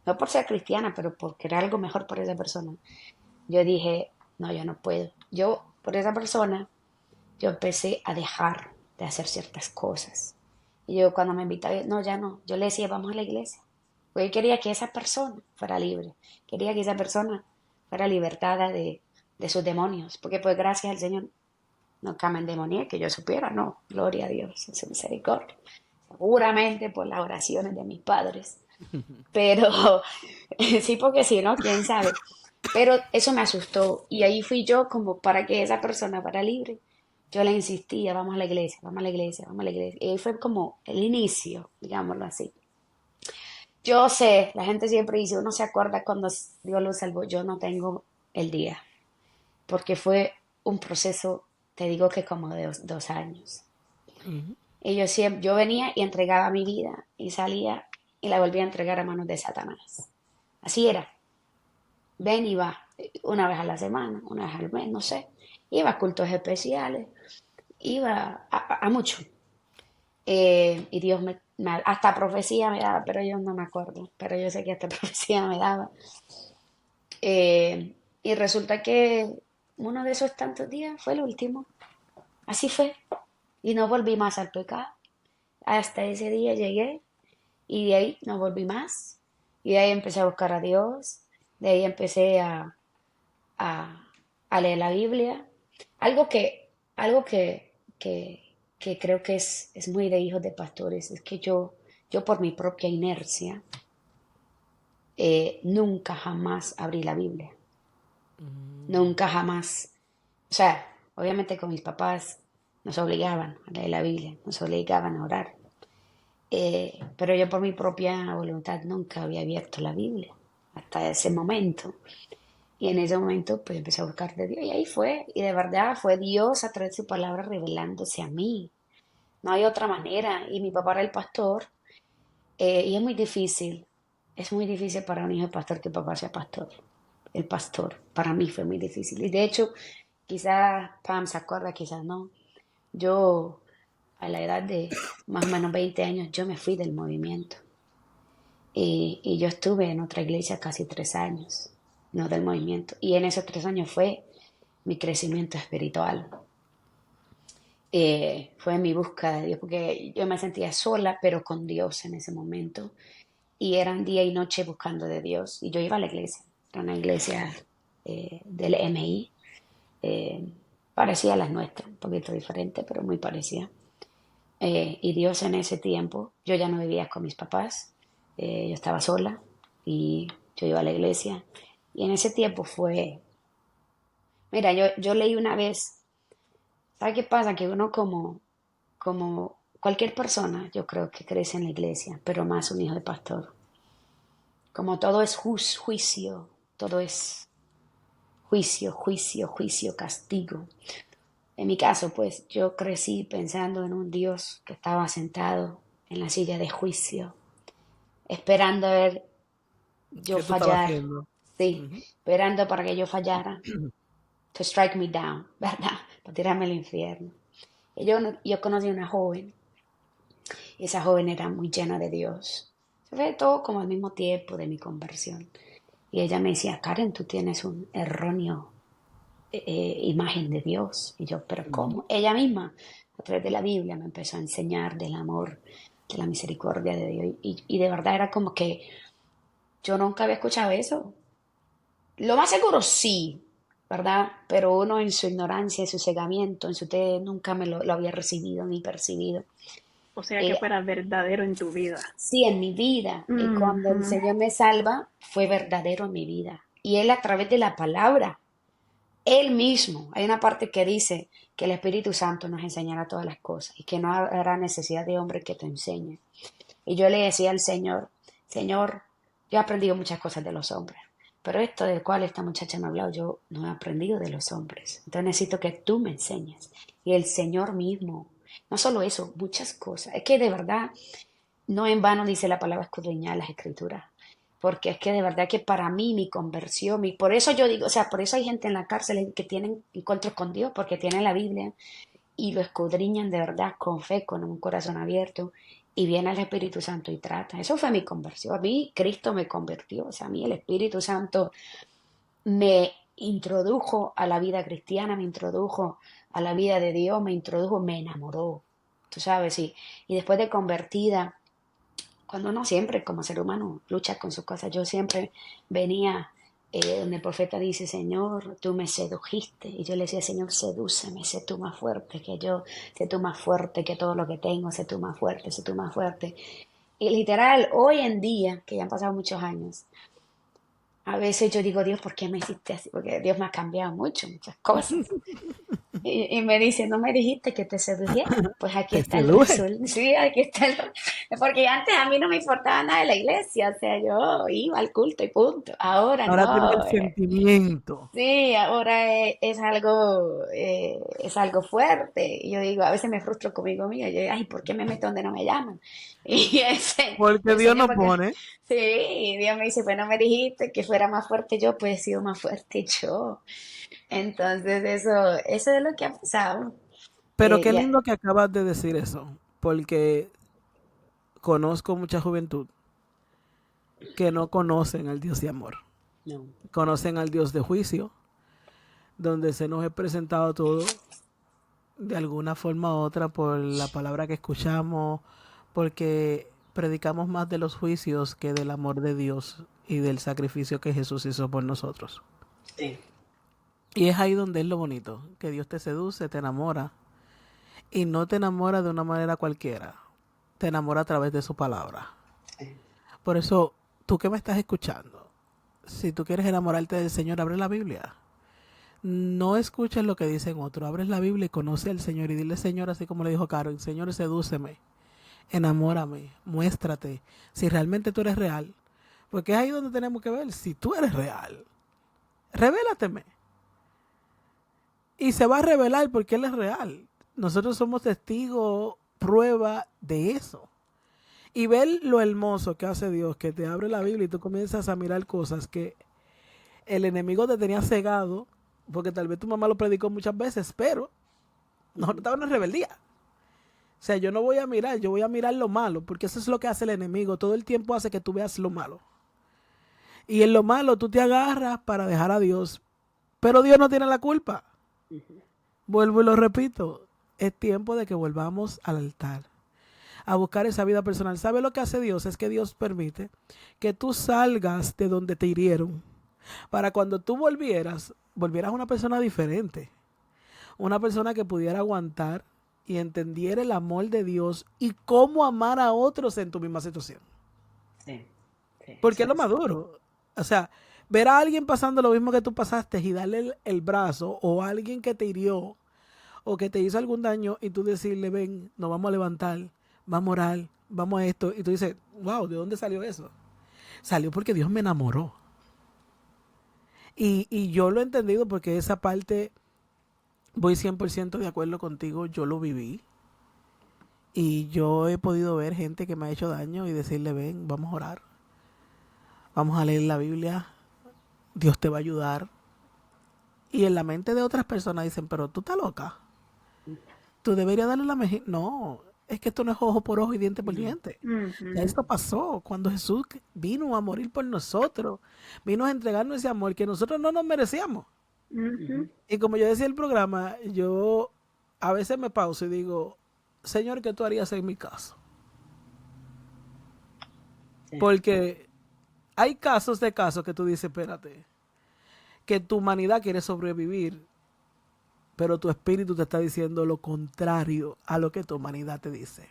no por ser cristiana, pero por querer algo mejor por esa persona, yo dije, no, yo no puedo. Yo, por esa persona, yo empecé a dejar de hacer ciertas cosas. Y yo cuando me invitaba, no, ya no, yo le decía, vamos a la iglesia. Porque yo quería que esa persona fuera libre, quería que esa persona fuera libertada de sus demonios, porque pues gracias al Señor nunca me endemonié, que yo supiera, no, gloria a Dios, en su misericordia. Seguramente por las oraciones de mis padres, pero sí, porque si no, quién sabe. Pero eso me asustó y ahí fui yo como para que esa persona fuera libre. Yo le insistía, vamos a la iglesia, vamos a la iglesia, vamos a la iglesia. Y ahí fue como el inicio, digámoslo así. Yo sé, la gente siempre dice, uno se acuerda cuando Dios lo salvó. Yo no tengo el día, porque fue un proceso, te digo que como de 2 años. Ujú. Y yo venía y entregaba mi vida y salía y la volvía a entregar a manos de Satanás. Así era. Ven y va, una vez a la semana, una vez al mes, no sé. Iba a cultos especiales, iba a mucho. Y Dios hasta profecía me daba, pero yo no me acuerdo, pero yo sé que hasta profecía me daba. Y resulta que uno de esos tantos días fue el último. Así fue. Y no volví más al pecado. Hasta ese día llegué y de ahí no volví más. Y de ahí empecé a buscar a Dios. De ahí empecé a, a leer la Biblia. Algo que, algo que creo que es muy de hijos de pastores es que yo por mi propia inercia nunca jamás abrí la Biblia. Nunca jamás. O sea, obviamente con mis papás nos obligaban a leer la Biblia, nos obligaban a orar. Pero yo por mi propia voluntad nunca había abierto la Biblia hasta ese momento. Y en ese momento pues empecé a buscar de Dios y ahí fue. Y de verdad fue Dios a través de su palabra revelándose a mí. No hay otra manera. Y mi papá era el pastor y es muy difícil para un hijo de pastor que el papá sea pastor. El pastor, para mí fue muy difícil. Y de hecho, quizás Pam se acuerda, quizás no. Yo, a la edad de más o menos 20 años, yo me fui del movimiento. Y yo estuve en otra iglesia casi 3 años, no del movimiento. Y en esos 3 años fue mi crecimiento espiritual. Fue mi búsqueda de Dios, porque yo me sentía sola, pero con Dios en ese momento. y eran día y noche buscando de Dios. Y yo iba a la iglesia, era una iglesia del MI, eh, parecía a las nuestras, un poquito diferente, pero muy parecida. Y Dios en ese tiempo, yo ya no vivía con mis papás, yo estaba sola y yo iba a la iglesia. Y en ese tiempo fue, mira, yo leí una vez, ¿sabes qué pasa? Que uno como cualquier persona, yo creo que crece en la iglesia, pero más un hijo de pastor. Como todo es juicio, todo es juicio, castigo. En mi caso, pues yo crecí pensando en un Dios que estaba sentado en la silla de juicio, esperando a ver yo ¿Qué tú estabas fallar, haciendo? sí, Ujú. esperando para que yo fallara, to strike me down, ¿verdad? Para tirarme al infierno. Y yo conocí a una joven, y esa joven era muy llena de Dios. Se ve todo como al mismo tiempo de mi conversión. Y ella me decía, Karen, tú tienes un erróneo imagen de Dios. Y yo, pero Ujú. ¿cómo? Ella misma, a través de la Biblia, me empezó a enseñar del amor, de la misericordia de Dios. Y de verdad era como que yo nunca había escuchado eso. Lo más seguro sí, ¿verdad? Pero uno en su ignorancia, en su cegamiento, en su nunca lo había recibido ni percibido. O sea, que Eh, fuera verdadero en tu vida. sí, en mi vida, cuando el Ujú. Señor me salva, fue verdadero en mi vida. Y Él a través de la palabra, Él mismo, hay una parte que dice que el Espíritu Santo nos enseñará todas las cosas y que no habrá necesidad de hombre que te enseñe. Y yo le decía al Señor, Señor, yo he aprendido muchas cosas de los hombres, pero esto del cual esta muchacha me ha hablado, yo no he aprendido de los hombres. Entonces necesito que tú me enseñes. Y el Señor mismo, no solo eso, muchas cosas. Es que de verdad, no en vano dice la palabra escudriñar las escrituras. Porque es que de verdad que para mí mi conversión, por eso yo digo, o sea, por eso hay gente en la cárcel que tienen encuentros con Dios, porque tienen la Biblia y lo escudriñan de verdad con fe, con un corazón abierto, y viene el Espíritu Santo y trata. Eso fue mi conversión. A mí Cristo me convirtió, o sea, a mí el Espíritu Santo me introdujo a la vida cristiana, me introdujo a la vida de Dios, me introdujo, me enamoró, tú sabes, y después de convertida, cuando uno siempre como ser humano lucha con sus cosas, yo siempre venía donde el profeta dice, Señor, tú me sedujiste. Y yo le decía, Señor, sedúceme, sé tú más fuerte que yo, sé tú más fuerte que todo lo que tengo, sé tú más fuerte, sé tú más fuerte. Y literal, hoy en día, que ya han pasado muchos años, a veces yo digo, Dios, ¿por qué me hiciste así? Porque Dios me ha cambiado mucho, muchas cosas. Y me dice, ¿no me dijiste que te sedujera? Pues aquí Te está el seduje. resultado. Sí, aquí está el... Porque antes a mí no me importaba nada de la iglesia, o sea, yo iba al culto y punto. Ahora Ahora tienes no. el sentimiento. Sí, ahora es algo fuerte. Y yo digo, a veces me frustro conmigo mío. Yo digo, ay, ¿por qué me meto donde no me llaman? Y Porque el Dios Señor, nos porque pone. sí, y Dios me dice, pues no me dijiste que fuera más fuerte yo, pues he sido más fuerte yo. Entonces eso es lo que ha pasado. Pero qué Ya, lindo que acabas de decir eso. Porque conozco mucha juventud que no conocen al Dios de amor. no. Conocen al Dios de juicio, donde se nos es presentado todo de alguna forma u otra por la palabra que escuchamos, porque predicamos más de los juicios que del amor de Dios y del sacrificio que Jesús hizo por nosotros. Sí. Y es ahí donde es lo bonito, que Dios te seduce, te enamora, y no te enamora de una manera cualquiera, te enamora a través de su palabra. Sí. Por eso, tú que me estás escuchando, si tú quieres enamorarte del Señor, abre la Biblia. No escuches lo que dicen otros, abres la Biblia y conoce al Señor y dile, Señor, así como le dijo Karen, Señor, sedúceme, enamórame, muéstrate, si realmente tú eres real. Porque es ahí donde tenemos que ver, si tú eres real, revélateme. Y se va a revelar porque Él es real. Nosotros somos testigos, prueba de eso. Y ver lo hermoso que hace Dios, que te abre la Biblia y tú comienzas a mirar cosas que el enemigo te tenía cegado, porque tal vez tu mamá lo predicó muchas veces, pero nosotros estábamos en rebeldía. O sea, yo no voy a mirar, yo voy a mirar lo malo, porque eso es lo que hace el enemigo. Todo el tiempo hace que tú veas lo malo. Y en lo malo tú te agarras para dejar a Dios, pero Dios no tiene la culpa. Vuelvo y lo repito, es tiempo de que volvamos al altar. a buscar esa vida personal. ¿Sabe lo que hace Dios? Es que Dios permite que tú salgas de donde te hirieron, para cuando tú volvieras una persona diferente, una persona que pudiera aguantar y entendiera el amor de Dios y cómo amar a otros en tu misma situación. Sí, sí, Porque eso es lo es. más duro. O sea, ver a alguien pasando lo mismo que tú pasaste y darle el brazo, o a alguien que te hirió o que te hizo algún daño y tú decirle, ven, nos vamos a levantar, vamos a orar, vamos a esto. Y tú dices, wow, ¿de dónde salió eso? Salió porque Dios me enamoró. Y yo lo he entendido porque esa parte, voy 100% de acuerdo contigo, yo lo viví. Y yo he podido ver gente que me ha hecho daño y decirle, ven, vamos a orar, vamos a leer la Biblia, Dios te va a ayudar. Y en la mente de otras personas dicen, pero tú estás loca, tú deberías darle la mejilla. No, es que esto no es ojo por ojo y diente por Ujú, diente. Ya Ujú, esto pasó cuando Jesús vino a morir por nosotros, vino a entregarnos ese amor que nosotros no nos merecíamos. ujú. ujú, Y como yo decía en el programa, yo a veces me pauso y digo, Señor, ¿qué tú harías en mi caso? sí. Porque hay casos de casos que tú dices, espérate, que tu humanidad quiere sobrevivir, pero tu espíritu te está diciendo lo contrario a lo que tu humanidad te dice.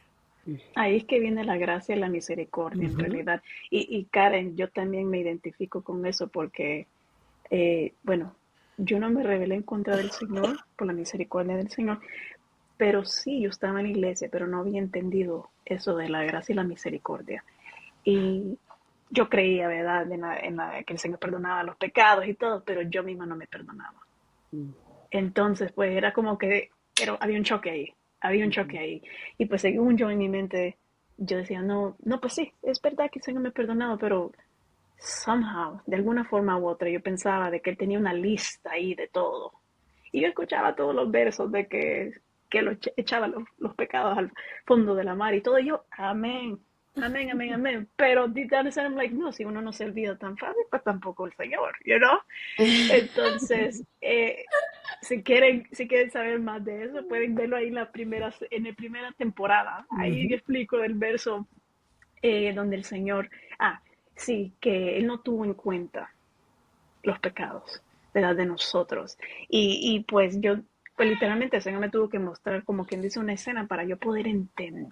Ahí es que viene la gracia y la misericordia en Ujú, realidad. Y Karen, yo también me identifico con eso porque, bueno, yo no me rebelé en contra del Señor por la misericordia del Señor, pero sí, yo estaba en la iglesia, pero no había entendido eso de la gracia y la misericordia. Y yo creía, ¿verdad?, que el Señor perdonaba los pecados y todo, pero yo misma no me perdonaba. Mm, Entonces, pues era como que había un choque ahí, había un choque ujú, ahí. Y pues según yo en mi mente, yo decía, no, no, pues sí, es verdad que el Señor me ha perdonado, pero somehow, de alguna forma u otra, yo pensaba de que Él tenía una lista ahí de todo. Y yo escuchaba todos los versos de que echaba los pecados al fondo de la mar y todo. Y yo, amén, amén, amén, amén. Pero deep down inside, I'm like, no, si uno no se olvida tan fácil, pues tampoco el Señor, you know? Entonces, si quieren saber más de eso, pueden verlo ahí en la primera temporada. Ahí ujú, explico el verso donde el Señor, sí, que Él no tuvo en cuenta los pecados, ¿verdad? De nosotros. Y pues yo, pues literalmente el Señor me tuvo que mostrar como quien dice una escena para yo poder entender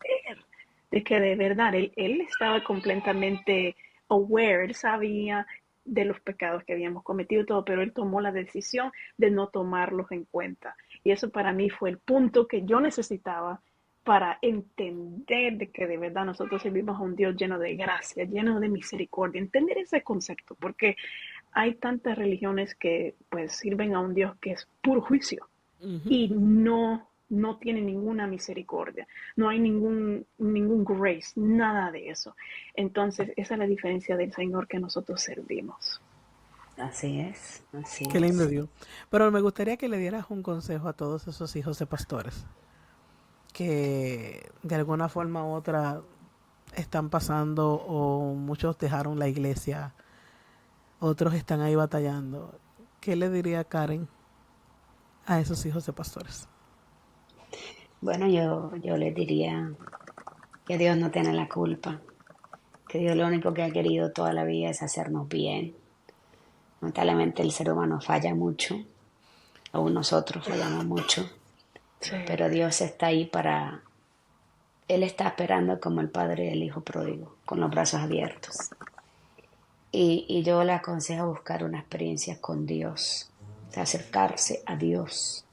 de que de verdad Él estaba completamente aware, Él sabía de los pecados que habíamos cometido y todo, pero Él tomó la decisión de no tomarlos en cuenta. Y eso para mí fue el punto que yo necesitaba para entender de que de verdad nosotros servimos a un Dios lleno de gracia, lleno de misericordia, entender ese concepto, porque hay tantas religiones que pues sirven a un Dios que es puro juicio ujú. y no tiene ninguna misericordia, no hay ningún grace, nada de eso. Entonces, esa es la diferencia del Señor que nosotros servimos. así es, así Qué lindo es. Dios. Pero me gustaría que le dieras un consejo a todos esos hijos de pastores que de alguna forma u otra están pasando o muchos dejaron la iglesia, otros están ahí batallando. ¿Qué le diría Karen a esos hijos de pastores? Bueno, yo les diría que Dios no tiene la culpa, que Dios lo único que ha querido toda la vida es hacernos bien. Lamentablemente el ser humano falla mucho, aún nosotros fallamos mucho, Sí. pero Dios está ahí para, Él está esperando como el padre del hijo pródigo, con los brazos abiertos. Y yo le aconsejo buscar una experiencia con Dios, o sea, acercarse a Dios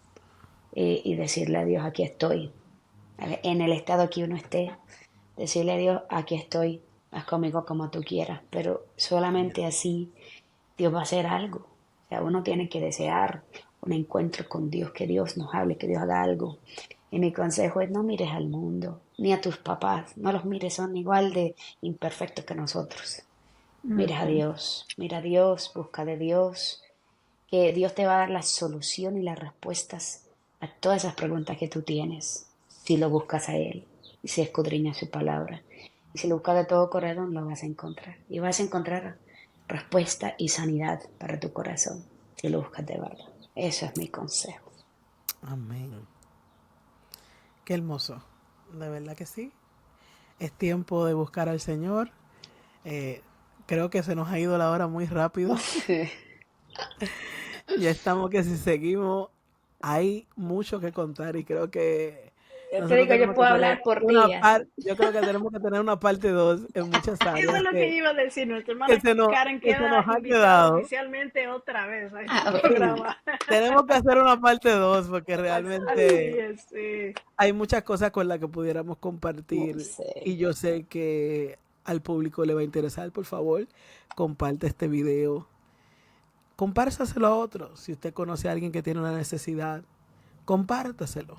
y decirle a Dios, aquí estoy. En el estado que uno esté, decirle a Dios, aquí estoy, haz conmigo como tú quieras, pero solamente así Dios va a hacer algo. O sea, uno tiene que desear un encuentro con Dios, que Dios nos hable, que Dios haga algo. Y mi consejo es no mires al mundo, ni a tus papás, no los mires, son igual de imperfectos que nosotros. Ujú. Mira a Dios, busca de Dios, que Dios te va a dar la solución y las respuestas a todas esas preguntas que tú tienes, si lo buscas a Él y si escudriñas su palabra. Y si lo buscas de todo corazón, lo vas a encontrar. Y vas a encontrar respuesta y sanidad para tu corazón, si lo buscas de verdad. Eso es mi consejo. Amén. Qué hermoso. De verdad que sí. Es tiempo de buscar al Señor. Eh, Creo que se nos ha ido la hora muy rápido. Ya estamos que si seguimos, hay mucho que contar y creo que Yo te nosotros digo, yo tenemos que puedo tener hablar por una días. parte, yo creo que tenemos que tener una parte 2 en muchas Eso áreas es lo que yo iba a decir. Nuestra que hermana se nos, Karen que se queda nos ha invitada quedado. oficialmente otra vez a este Amén. programa. Tenemos que hacer una parte 2 porque Así realmente es, sí. hay muchas cosas con las que pudiéramos compartir y Sí. yo sé que al público le va a interesar. Por favor, comparte este video, compártaselo a otros. Si usted conoce a alguien que tiene una necesidad, compártaselo.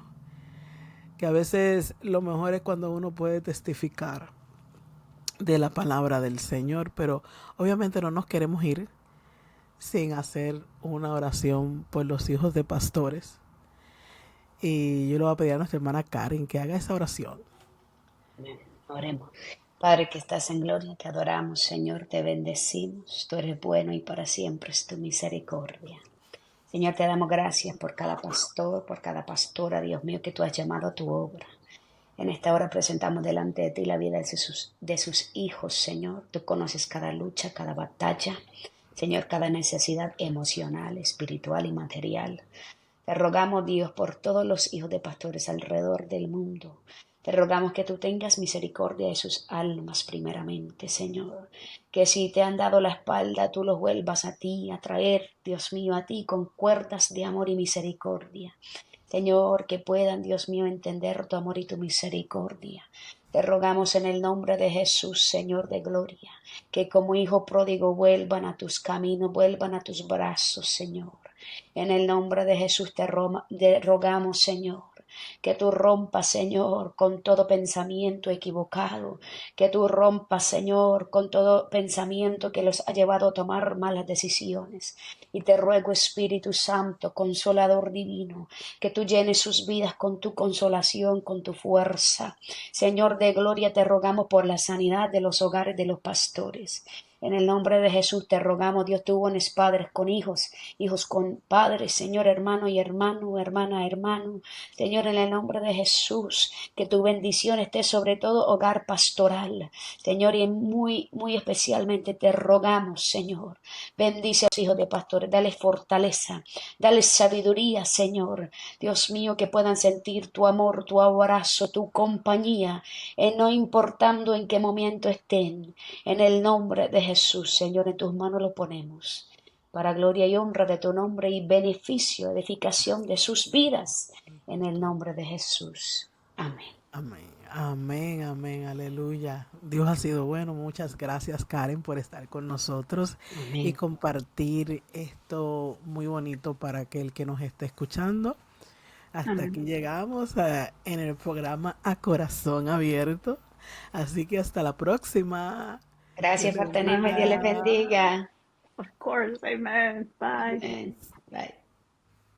Que a veces lo mejor es cuando uno puede testificar de la palabra del Señor, pero obviamente no nos queremos ir sin hacer una oración por los hijos de pastores. Y yo le voy a pedir a nuestra hermana Karen que haga esa oración. Amén. Oremos. Padre que estás en gloria, te adoramos, Señor, te bendecimos. Tú eres bueno y para siempre es tu misericordia. Señor, te damos gracias por cada pastor, por cada pastora, Dios mío, que tú has llamado a tu obra. En esta hora presentamos delante de ti la vida de sus hijos, Señor. Tú conoces cada lucha, cada batalla, Señor, cada necesidad emocional, espiritual y material. Te rogamos, Dios, por todos los hijos de pastores alrededor del mundo. Te rogamos que tú tengas misericordia de sus almas primeramente, Señor. Que si te han dado la espalda, tú los vuelvas a ti, a traer, Dios mío, a ti con cuerdas de amor y misericordia. Señor, que puedan, Dios mío, entender tu amor y tu misericordia. Te rogamos en el nombre de Jesús, Señor de gloria, que como hijo pródigo vuelvan a tus caminos, vuelvan a tus brazos, Señor. En el nombre de Jesús te rogamos, Señor, que tú rompas, Señor, con todo pensamiento equivocado, que tú rompas, Señor, con todo pensamiento que los ha llevado a tomar malas decisiones. Y te ruego, Espíritu Santo, Consolador divino, que tú llenes sus vidas con tu consolación, con tu fuerza. Señor de gloria, te rogamos por la sanidad de los hogares de los pastores. En el nombre de Jesús te rogamos, Dios, tú unes padres con hijos, hijos con padres, Señor, hermano y hermano, hermana, hermano. Señor, en el nombre de Jesús, que tu bendición esté sobre todo hogar pastoral. Señor, y muy, muy especialmente te rogamos, Señor, bendice a los hijos de pastores, dale fortaleza, dale sabiduría, Señor. Dios mío, que puedan sentir tu amor, tu abrazo, tu compañía, no importando en qué momento estén. En el nombre de Jesús, Señor, en tus manos lo ponemos. Para gloria y honra de tu nombre y beneficio, edificación de sus vidas. En el nombre de Jesús. Amén. Amén, amén, amén, aleluya. Dios ha sido bueno. Muchas gracias, Karen, por estar con nosotros y Amén. compartir esto muy bonito para aquel que nos esté escuchando. Hasta Amén. aquí llegamos en el programa A Corazón Abierto. Así que hasta la próxima. Dios Gracias les por tenerme. Dios les bendiga. bendiga. Of course, amen. Bye. Amén. Bye.